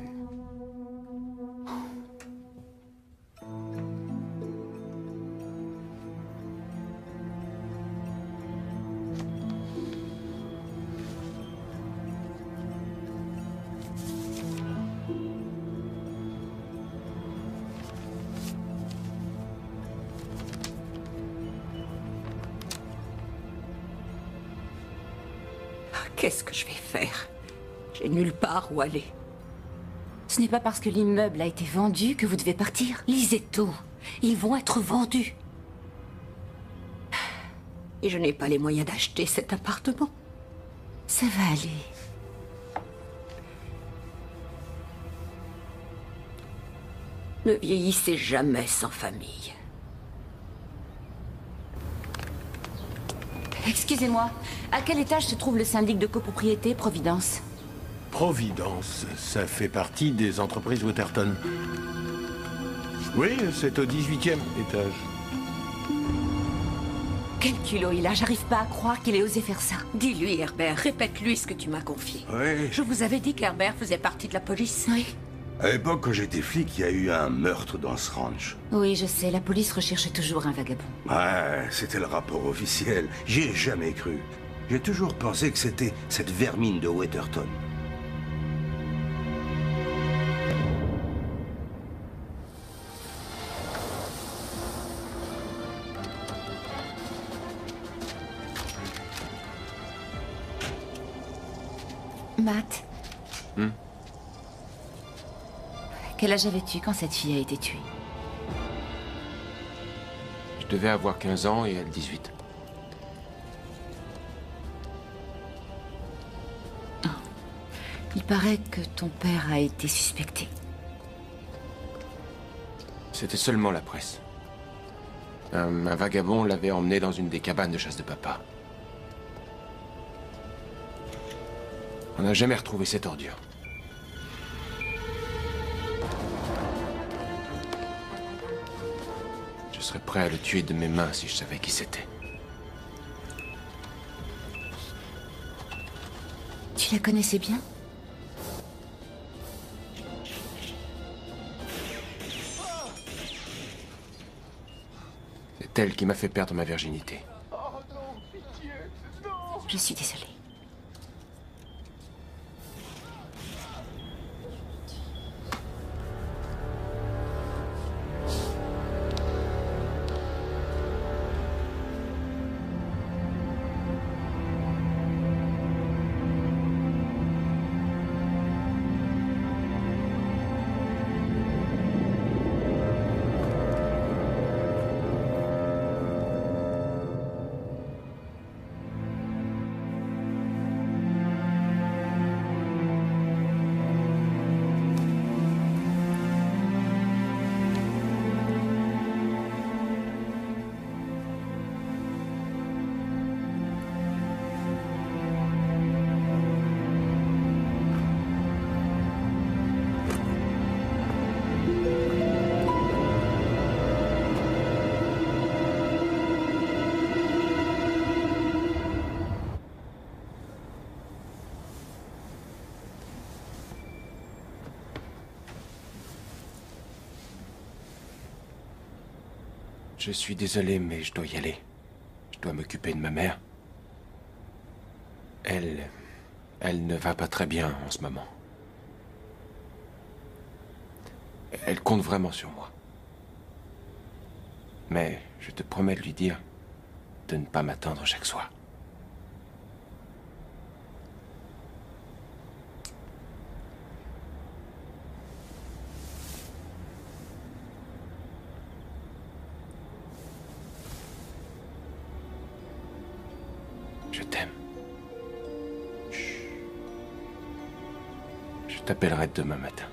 Qu'est-ce que je vais faire? J'ai nulle part où aller. Ce n'est pas parce que l'immeuble a été vendu que vous devez partir. Lisez tout. Ils vont être vendus. Et je n'ai pas les moyens d'acheter cet appartement. Ça va aller. Ne vieillissez jamais sans famille. Excusez-moi, à quel étage se trouve le syndic de copropriété Providence? Providence, ça fait partie des entreprises Weatherton. Oui, c'est au 18e étage. Quel culot il a, j'arrive pas à croire qu'il ait osé faire ça. Dis-lui, Herbert, répète-lui ce que tu m'as confié. Oui. Je vous avais dit qu'Herbert faisait partie de la police. Oui. À l'époque, quand j'étais flic, il y a eu un meurtre dans ce ranch. Oui, je sais, la police recherche toujours un vagabond. Ouais, c'était le rapport officiel. J'y ai jamais cru. J'ai toujours pensé que c'était cette vermine de Weatherton. Matt. Quel âge avais-tu quand cette fille a été tuée? Je devais avoir 15 ans et elle 18. Oh. Il paraît que ton père a été suspecté. C'était seulement la presse. Un vagabond l'avait emmené dans une des cabanes de chasse de papa. n'a jamais retrouvé cette ordure. Je serais prêt à le tuer de mes mains si je savais qui c'était. Tu la connaissais bien? C'est elle qui m'a fait perdre ma virginité. Je suis désolée. Je suis désolé, mais je dois y aller. Je dois m'occuper de ma mère. Elle ne va pas très bien en ce moment. Elle compte vraiment sur moi. Mais je te promets de lui dire de ne pas m'attendre chaque soir. Je t'aime. Chut. Je t'appellerai demain matin.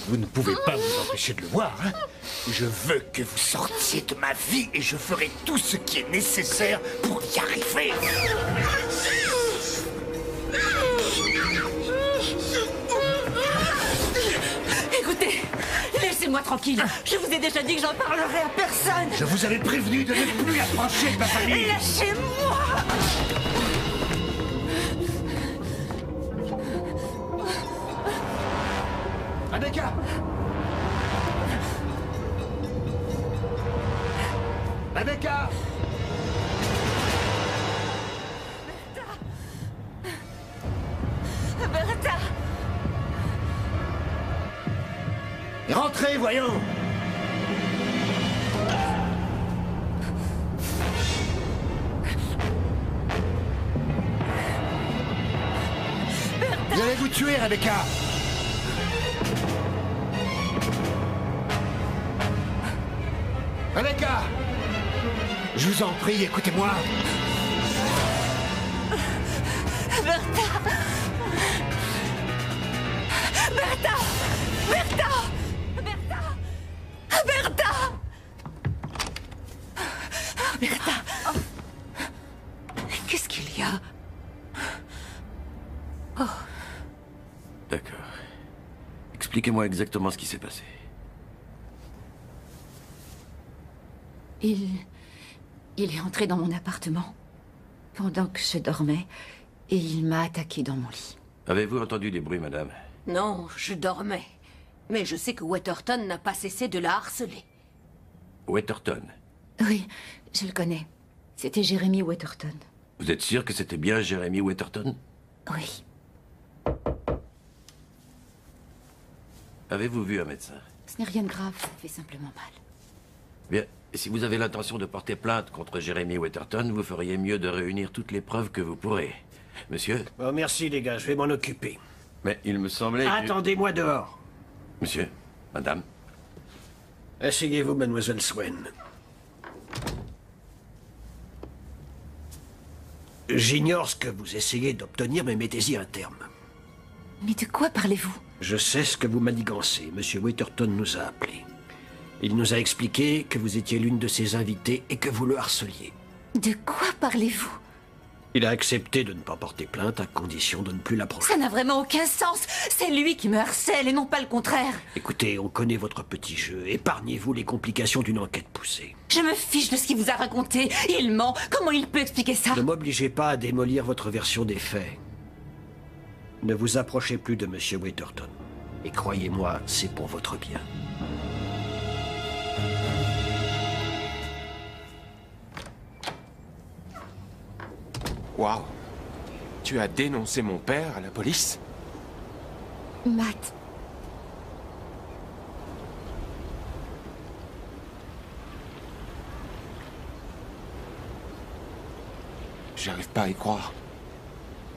Vous ne pouvez pas vous empêcher de le voir, hein? Je veux que vous sortiez de ma vie et je ferai tout ce qui est nécessaire pour y arriver. Écoutez, laissez-moi tranquille. Je vous ai déjà dit que j'en parlerai à personne. Je vous avais prévenu de ne plus approcher de ma famille. Lâchez-moi! Rebecca! Rebecca! Entrez, voyons. Vous allez vous tuer, Rebecca. Rebecca! Je vous en prie, écoutez-moi. Bertha! Bertha! Bertha! Bertha! Bertha! Bertha! Qu'est-ce qu'il y a? Oh. D'accord. Expliquez-moi exactement ce qui s'est passé. Il est entré dans mon appartement pendant que je dormais et il m'a attaqué dans mon lit. Avez-vous entendu des bruits, madame? Non, je dormais. Mais je sais que Waterton n'a pas cessé de la harceler. Waterton? Oui, je le connais. C'était Jeremy Waterton. Vous êtes sûr que c'était bien Jeremy Waterton? Oui. Avez-vous vu un médecin? Ce n'est rien de grave, ça fait simplement mal. Bien, si vous avez l'intention de porter plainte contre Jeremy Waterton, vous feriez mieux de réunir toutes les preuves que vous pourrez. Monsieur? Oh, merci, les gars, je vais m'en occuper. Mais il me semblait que... Attendez-moi dehors. Monsieur? Madame? Asseyez-vous, mademoiselle Swain. J'ignore ce que vous essayez d'obtenir, mais mettez-y un terme. Mais de quoi parlez-vous? Je sais ce que vous manigancez. Monsieur Waterton nous a appelés. Il nous a expliqué que vous étiez l'une de ses invitées et que vous le harceliez. De quoi parlez-vous? Il a accepté de ne pas porter plainte à condition de ne plus l'approcher. Ça n'a vraiment aucun sens. C'est lui qui me harcèle et non pas le contraire. Écoutez, on connaît votre petit jeu. Épargnez-vous les complications d'une enquête poussée. Je me fiche de ce qu'il vous a raconté. Il ment. Comment il peut expliquer ça? Ne m'obligez pas à démolir votre version des faits. Ne vous approchez plus de Monsieur Waterton. Et croyez-moi, c'est pour votre bien. Waouh! Tu as dénoncé mon père à la police? Matt. J'arrive pas à y croire.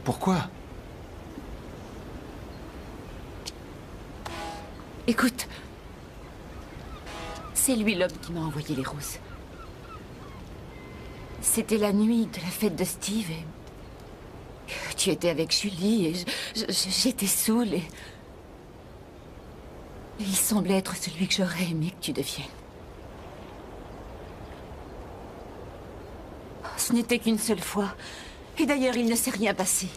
Pourquoi? Écoute. C'est lui l'homme qui m'a envoyé les roses. C'était la nuit de la fête de Steve et... Tu étais avec Julie et j'étais saoule et... Il semblait être celui que j'aurais aimé que tu deviennes. Ce n'était qu'une seule fois. Et d'ailleurs, il ne s'est rien passé.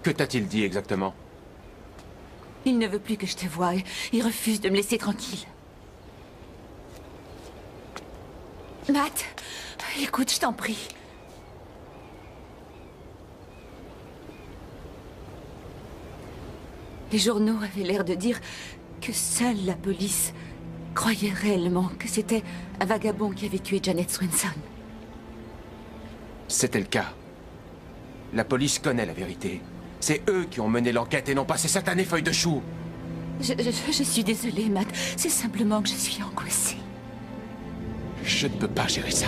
Que t'a-t-il dit exactement? Il ne veut plus que je te voie et il refuse de me laisser tranquille. Matt, écoute, je t'en prie. Les journaux avaient l'air de dire que seule la police croyait réellement que c'était un vagabond qui avait tué Janet Swenson. C'était le cas. La police connaît la vérité. C'est eux qui ont mené l'enquête et non pas ces satanées feuilles de chou. Je suis désolée, Matt. C'est simplement que je suis angoissée. Je ne peux pas gérer ça.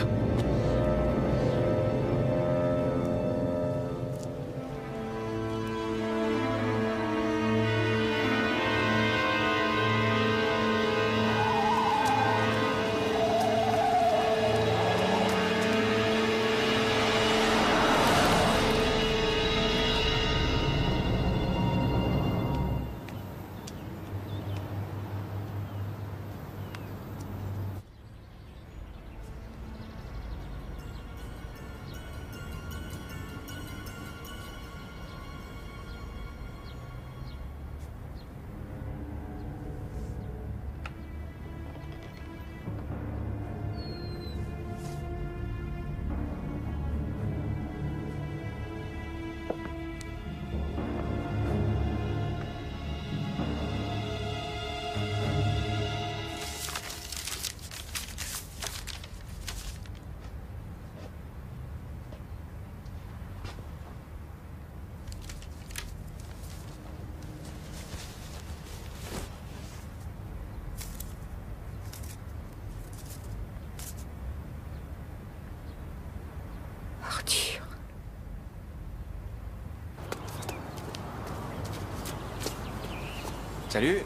Salut.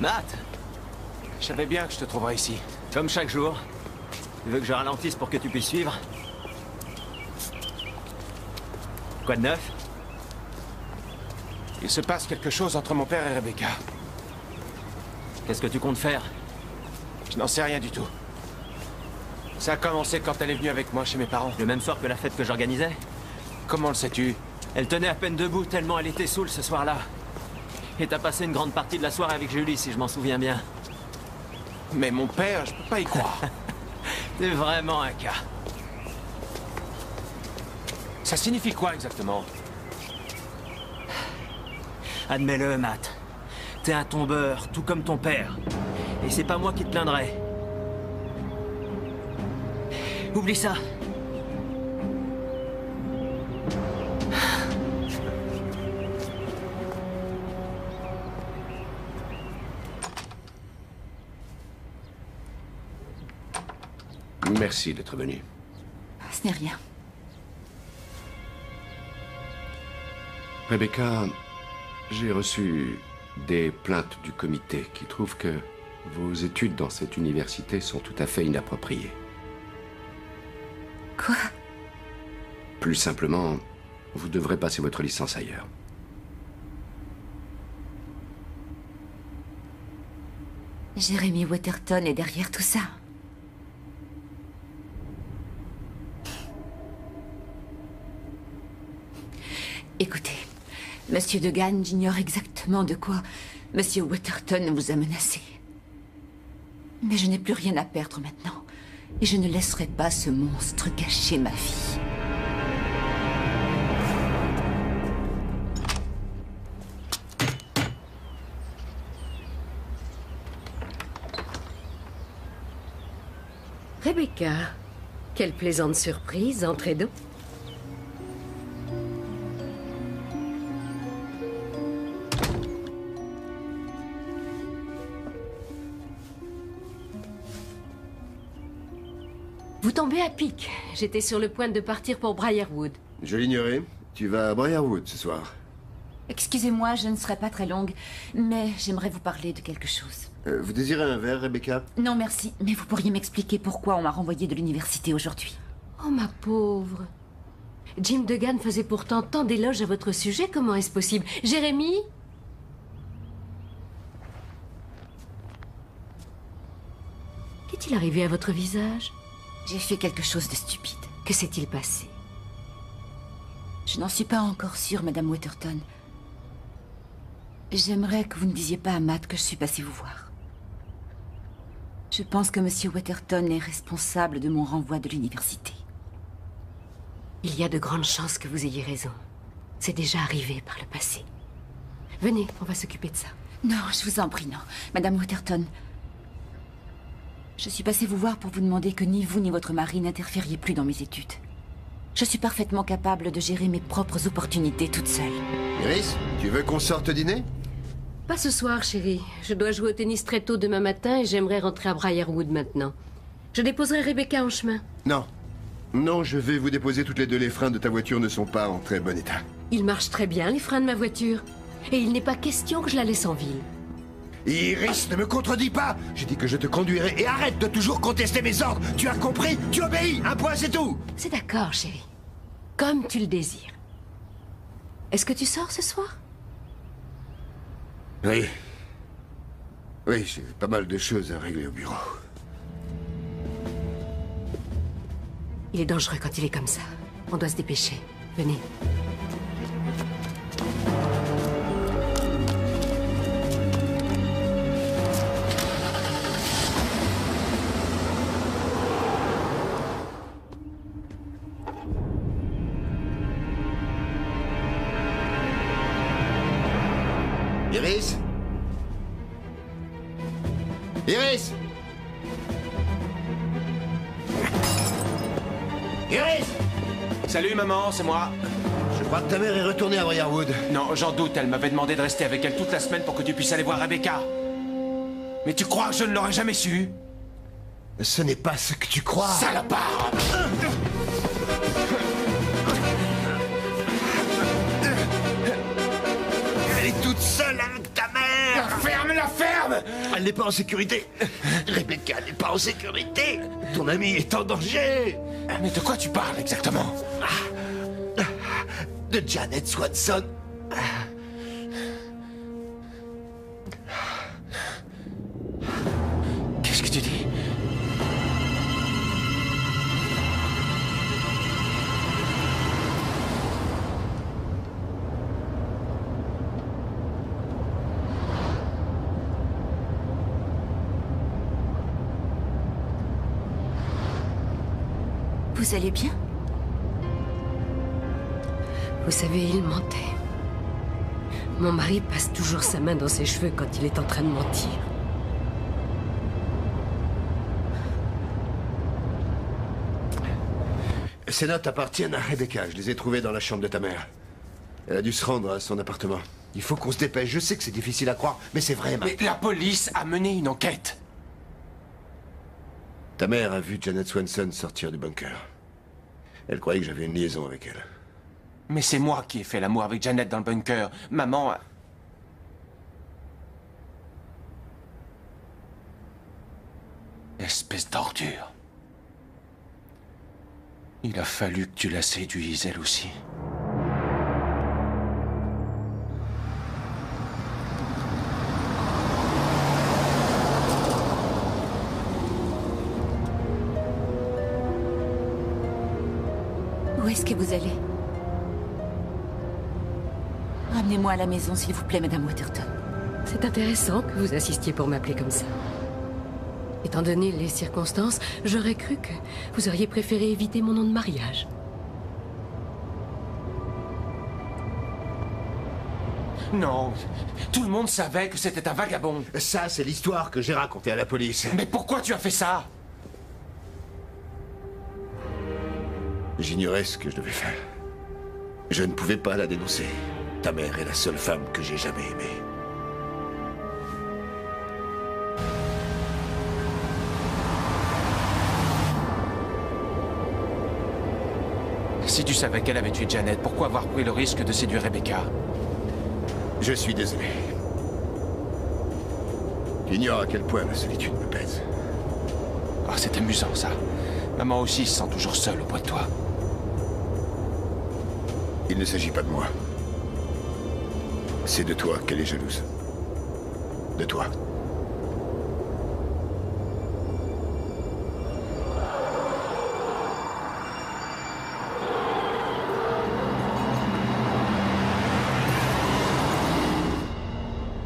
Matt! Je savais bien que je te trouverais ici. Comme chaque jour. Tu veux que je ralentisse pour que tu puisses suivre? Quoi de neuf? Il se passe quelque chose entre mon père et Rebecca. Qu'est-ce que tu comptes faire? Je n'en sais rien du tout. Ça a commencé quand elle est venue avec moi chez mes parents. Le même soir que la fête que j'organisais? Comment le sais-tu? Elle tenait à peine debout tellement elle était saoule ce soir-là. Et t'as passé une grande partie de la soirée avec Julie, si je m'en souviens bien. Mais mon père, je peux pas y croire. T'es vraiment un cas. Ça signifie quoi exactement? Admets-le, Matt. T'es un tombeur, tout comme ton père. Et c'est pas moi qui te plaindrai. Oublie ça. Merci d'être venu. Ce n'est rien. Rebecca, j'ai reçu des plaintes du comité qui trouvent que vos études dans cette université sont tout à fait inappropriées. Quoi? Plus simplement, vous devrez passer votre licence ailleurs. Jérémy Waterton est derrière tout ça. Écoutez, Monsieur Degan, j'ignore exactement de quoi Monsieur Waterton vous a menacé. Mais je n'ai plus rien à perdre maintenant. Et je ne laisserai pas ce monstre gâcher ma vie. Rebecca, quelle plaisante surprise, entrez donc. Vous tombez à pic. J'étais sur le point de partir pour Briarwood. Je l'ignorais. Tu vas à Briarwood ce soir. Excusez-moi, je ne serai pas très longue, mais j'aimerais vous parler de quelque chose. Vous désirez un verre, Rebecca? Non, merci, mais vous pourriez m'expliquer pourquoi on m'a renvoyée de l'université aujourd'hui. Oh, ma pauvre. Jim Degan faisait pourtant tant d'éloges à votre sujet, comment est-ce possible? Jérémy? Qu'est-il arrivé à votre visage? J'ai fait quelque chose de stupide. Que s'est-il passé? Je n'en suis pas encore sûre, Madame Waterton. J'aimerais que vous ne disiez pas à Matt que je suis passée vous voir. Je pense que Monsieur Waterton est responsable de mon renvoi de l'université. Il y a de grandes chances que vous ayez raison. C'est déjà arrivé par le passé. Venez, on va s'occuper de ça. Non, je vous en prie, non. Madame Waterton, je suis passée vous voir pour vous demander que ni vous ni votre mari n'interfériez plus dans mes études. Je suis parfaitement capable de gérer mes propres opportunités toute seule. Iris, tu veux qu'on sorte dîner? Pas ce soir, chérie. Je dois jouer au tennis très tôt demain matin et j'aimerais rentrer à Briarwood maintenant. Je déposerai Rebecca en chemin. Non. Non, je vais vous déposer toutes les deux. Les freins de ta voiture ne sont pas en très bon état. Ils marchent très bien, les freins de ma voiture. Et il n'est pas question que je la laisse en ville. Iris, ne me contredis pas. J'ai dit que je te conduirai et arrête de toujours contester mes ordres. Tu as compris? Tu obéis. Un point, c'est tout. C'est d'accord, chérie. Comme tu le désires. Est-ce que tu sors ce soir? Oui. Oui, j'ai pas mal de choses à régler au bureau. Il est dangereux quand il est comme ça. On doit se dépêcher. Venez. Iris? Iris? Iris? Salut maman, c'est moi. Je crois que ta mère est retournée à Briarwood. Non, j'en doute, elle m'avait demandé de rester avec elle toute la semaine pour que tu puisses aller voir Rebecca. Mais tu crois que je ne l'aurais jamais su? Ce n'est pas ce que tu crois. Salopard! Elle est toute seule avec ta mère. femme! Elle n'est pas en sécurité. Rebecca n'est pas en sécurité. Ton ami est en danger. Mais de quoi tu parles exactement? De Janet Swanson. Qu'est-ce que tu dis? Vous allez bien? Vous savez, il mentait. Mon mari passe toujours sa main dans ses cheveux quand il est en train de mentir. Ces notes appartiennent à Rebecca. Je les ai trouvées dans la chambre de ta mère. Elle a dû se rendre à son appartement. Il faut qu'on se dépêche. Je sais que c'est difficile à croire, mais c'est vrai, Matt. Mais la police a mené une enquête. Ta mère a vu Janet Swanson sortir du bunker. Elle croyait que j'avais une liaison avec elle. Mais c'est moi qui ai fait l'amour avec Janet dans le bunker. Maman a... Espèce d'ordure. Il a fallu que tu la séduises, elle aussi. Où est-ce que vous allez? Ramenez-moi à la maison, s'il vous plaît, Madame Waterton. C'est intéressant que vous assistiez pour m'appeler comme ça. Étant donné les circonstances, j'aurais cru que vous auriez préféré éviter mon nom de mariage. Non, tout le monde savait que c'était un vagabond. Ça, c'est l'histoire que j'ai racontée à la police. Mais pourquoi tu as fait ça? J'ignorais ce que je devais faire. Je ne pouvais pas la dénoncer. Ta mère est la seule femme que j'ai jamais aimée. Si tu savais qu'elle avait tué Janet, pourquoi avoir pris le risque de séduire Rebecca? Je suis désolé. J'ignore à quel point la solitude me pèse. Oh, c'est amusant, ça. Maman aussi se sent toujours seule auprès de toi. Il ne s'agit pas de moi. C'est de toi qu'elle est jalouse. De toi.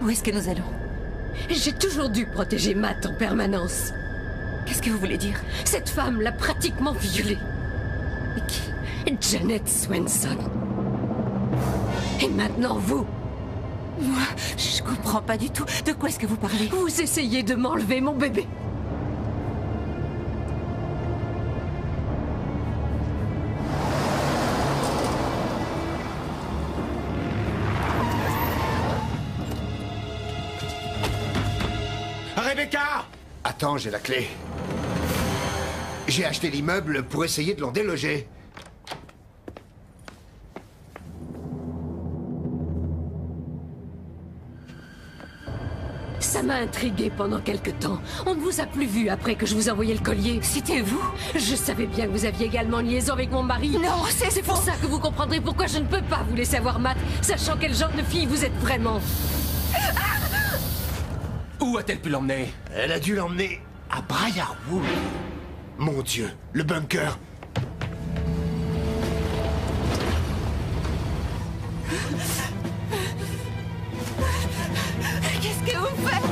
Où est-ce que nous allons? J'ai toujours dû protéger Matt en permanence. Qu'est-ce que vous voulez dire? Cette femme l'a pratiquement violée. Mais qui? Janet Swanson. Et maintenant, vous. Moi, je comprends pas du tout. De quoi est-ce que vous parlez? Vous essayez de m'enlever mon bébé. Rebecca! Attends, j'ai la clé. J'ai acheté l'immeuble pour essayer de l'en déloger. Ça m'a intrigué pendant quelque temps. On ne vous a plus vu après que je vous envoyais le collier. C'était vous? Je savais bien que vous aviez également une liaison avec mon mari. Non, c'est pour ça que vous comprendrez pourquoi je ne peux pas vous laisser avoir Matt, sachant quel genre de fille vous êtes vraiment. Où a-t-elle pu l'emmener? Elle a dû l'emmener à Briarwood. Mon Dieu, le bunker. Qu'est-ce que vous faites?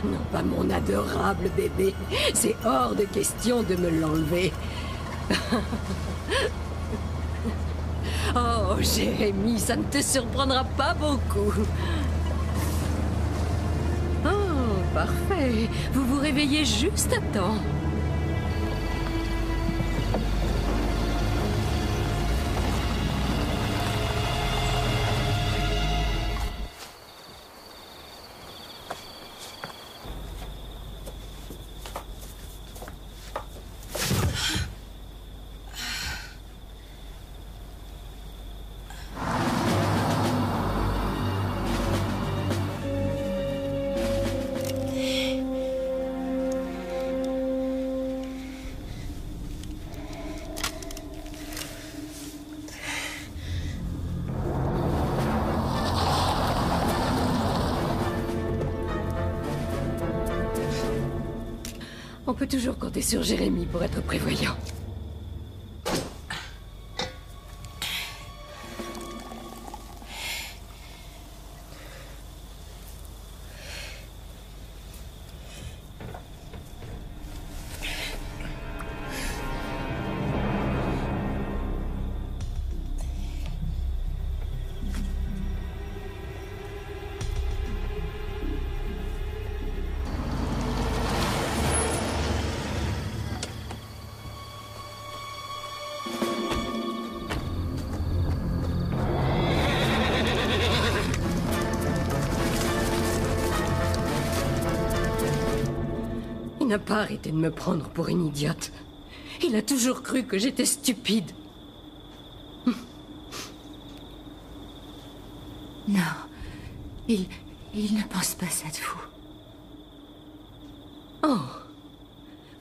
Non, pas mon adorable bébé. C'est hors de question de me l'enlever. Oh, Jérémie, ça ne te surprendra pas beaucoup. Oh, parfait. Vous vous réveillez juste à temps. On peut toujours compter sur Jérémie pour être prévoyant. Il n'a pas arrêté de me prendre pour une idiote. Il a toujours cru que j'étais stupide. Non, il ne pense pas ça de vous. Oh,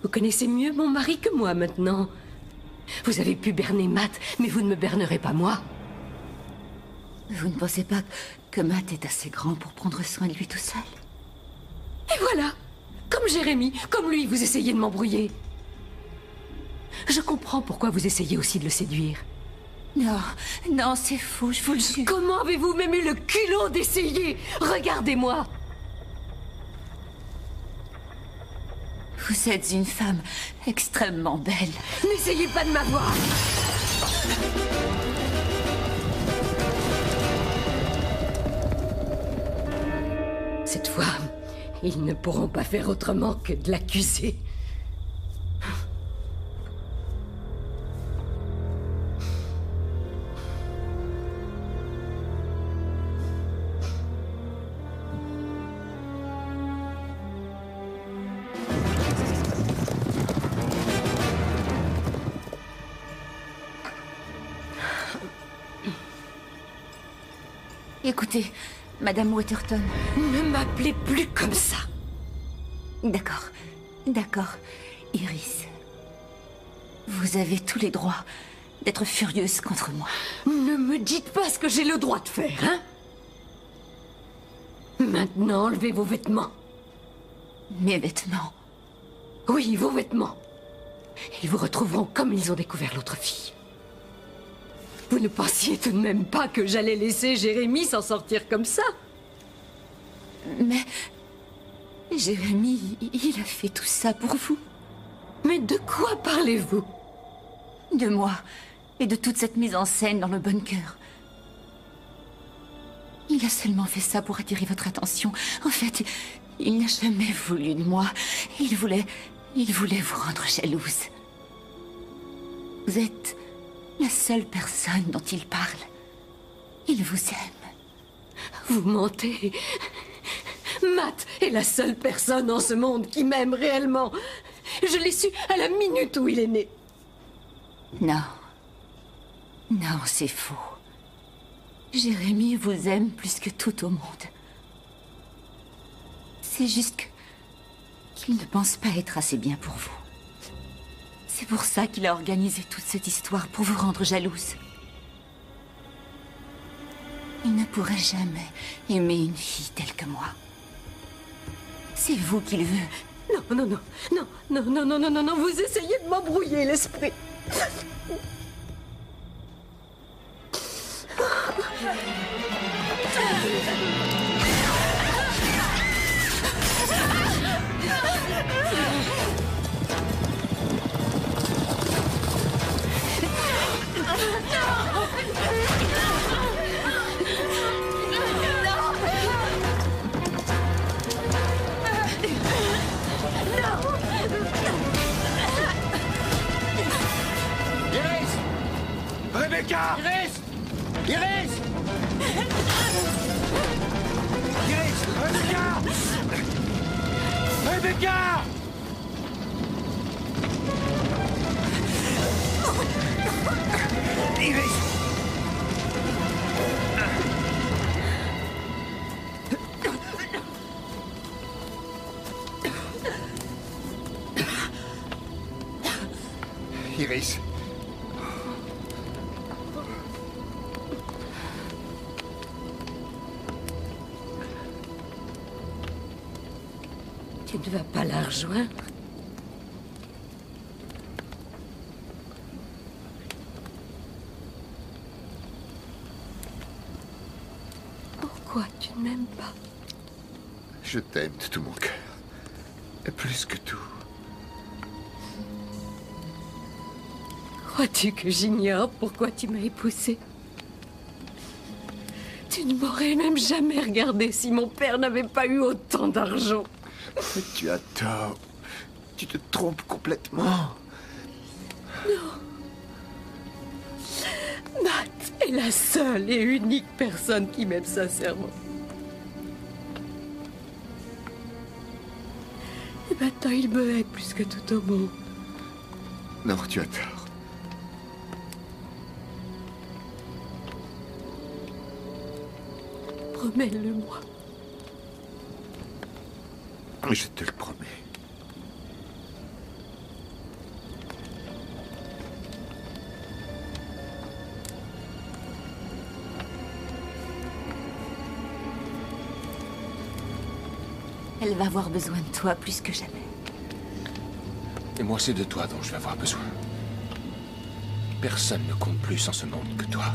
vous connaissez mieux mon mari que moi maintenant. Vous avez pu berner Matt, mais vous ne me bernerez pas moi. Vous ne pensez pas que Matt est assez grand pour prendre soin de lui tout seul? Et voilà! Comme Jérémie, comme lui, vous essayez de m'embrouiller. Je comprends pourquoi vous essayez aussi de le séduire. Non, non, c'est faux, je vous le jure. Comment avez-vous même eu le culot d'essayer? Regardez-moi! Vous êtes une femme extrêmement belle. N'essayez pas de m'avoir! Cette fois, ils ne pourront pas faire autrement que de l'accuser. Écoutez, Madame Waterton... Ne m'appelez plus comme ça. D'accord, d'accord, Iris. Vous avez tous les droits d'être furieuse contre moi. Ne me dites pas ce que j'ai le droit de faire, hein? Maintenant, enlevez vos vêtements. Mes vêtements? Oui, vos vêtements. Ils vous retrouveront comme ils ont découvert l'autre fille. Vous ne pensiez tout de même pas que j'allais laisser Jérémie s'en sortir comme ça? Mais... Jérémie, il a fait tout ça pour vous. Mais de quoi parlez-vous? De moi et de toute cette mise en scène dans le bunker. Il a seulement fait ça pour attirer votre attention. En fait, il n'a jamais voulu de moi. Il voulait vous rendre jalouse. Vous êtes la seule personne dont il parle. Il vous aime. Vous mentez. Matt est la seule personne en ce monde qui m'aime réellement. Je l'ai su à la minute où il est né. Non. Non, c'est faux. Jérémie vous aime plus que tout au monde. C'est juste qu'il ne pense pas être assez bien pour vous. C'est pour ça qu'il a organisé toute cette histoire, pour vous rendre jalouse. Il ne pourrait jamais aimer une fille telle que moi. C'est vous qu'il veut. Non, non, non, non, non, non, non, non, non, non, vous essayez de m'embrouiller l'esprit. Iris! Rebecca! Iris! Iris! Iris! Rebecca! Rebecca! Iris! Iris. Tu ne vas pas la rejoindre? Pourquoi tu ne m'aimes pas? Je t'aime de tout mon cœur. Et plus que tout. Crois-tu que j'ignore pourquoi tu m'as épousée? Tu ne m'aurais même jamais regardé si mon père n'avait pas eu autant d'argent. Mais tu as tort. Tu te trompes complètement. Non. Matt est la seule et unique personne qui m'aime sincèrement. Et maintenant, il me hait plus que tout au monde. Non, tu as tort. Promets-le-moi. Je te le promets. Elle va avoir besoin de toi plus que jamais. Et moi, c'est de toi dont je vais avoir besoin. Personne ne compte plus en ce monde que toi.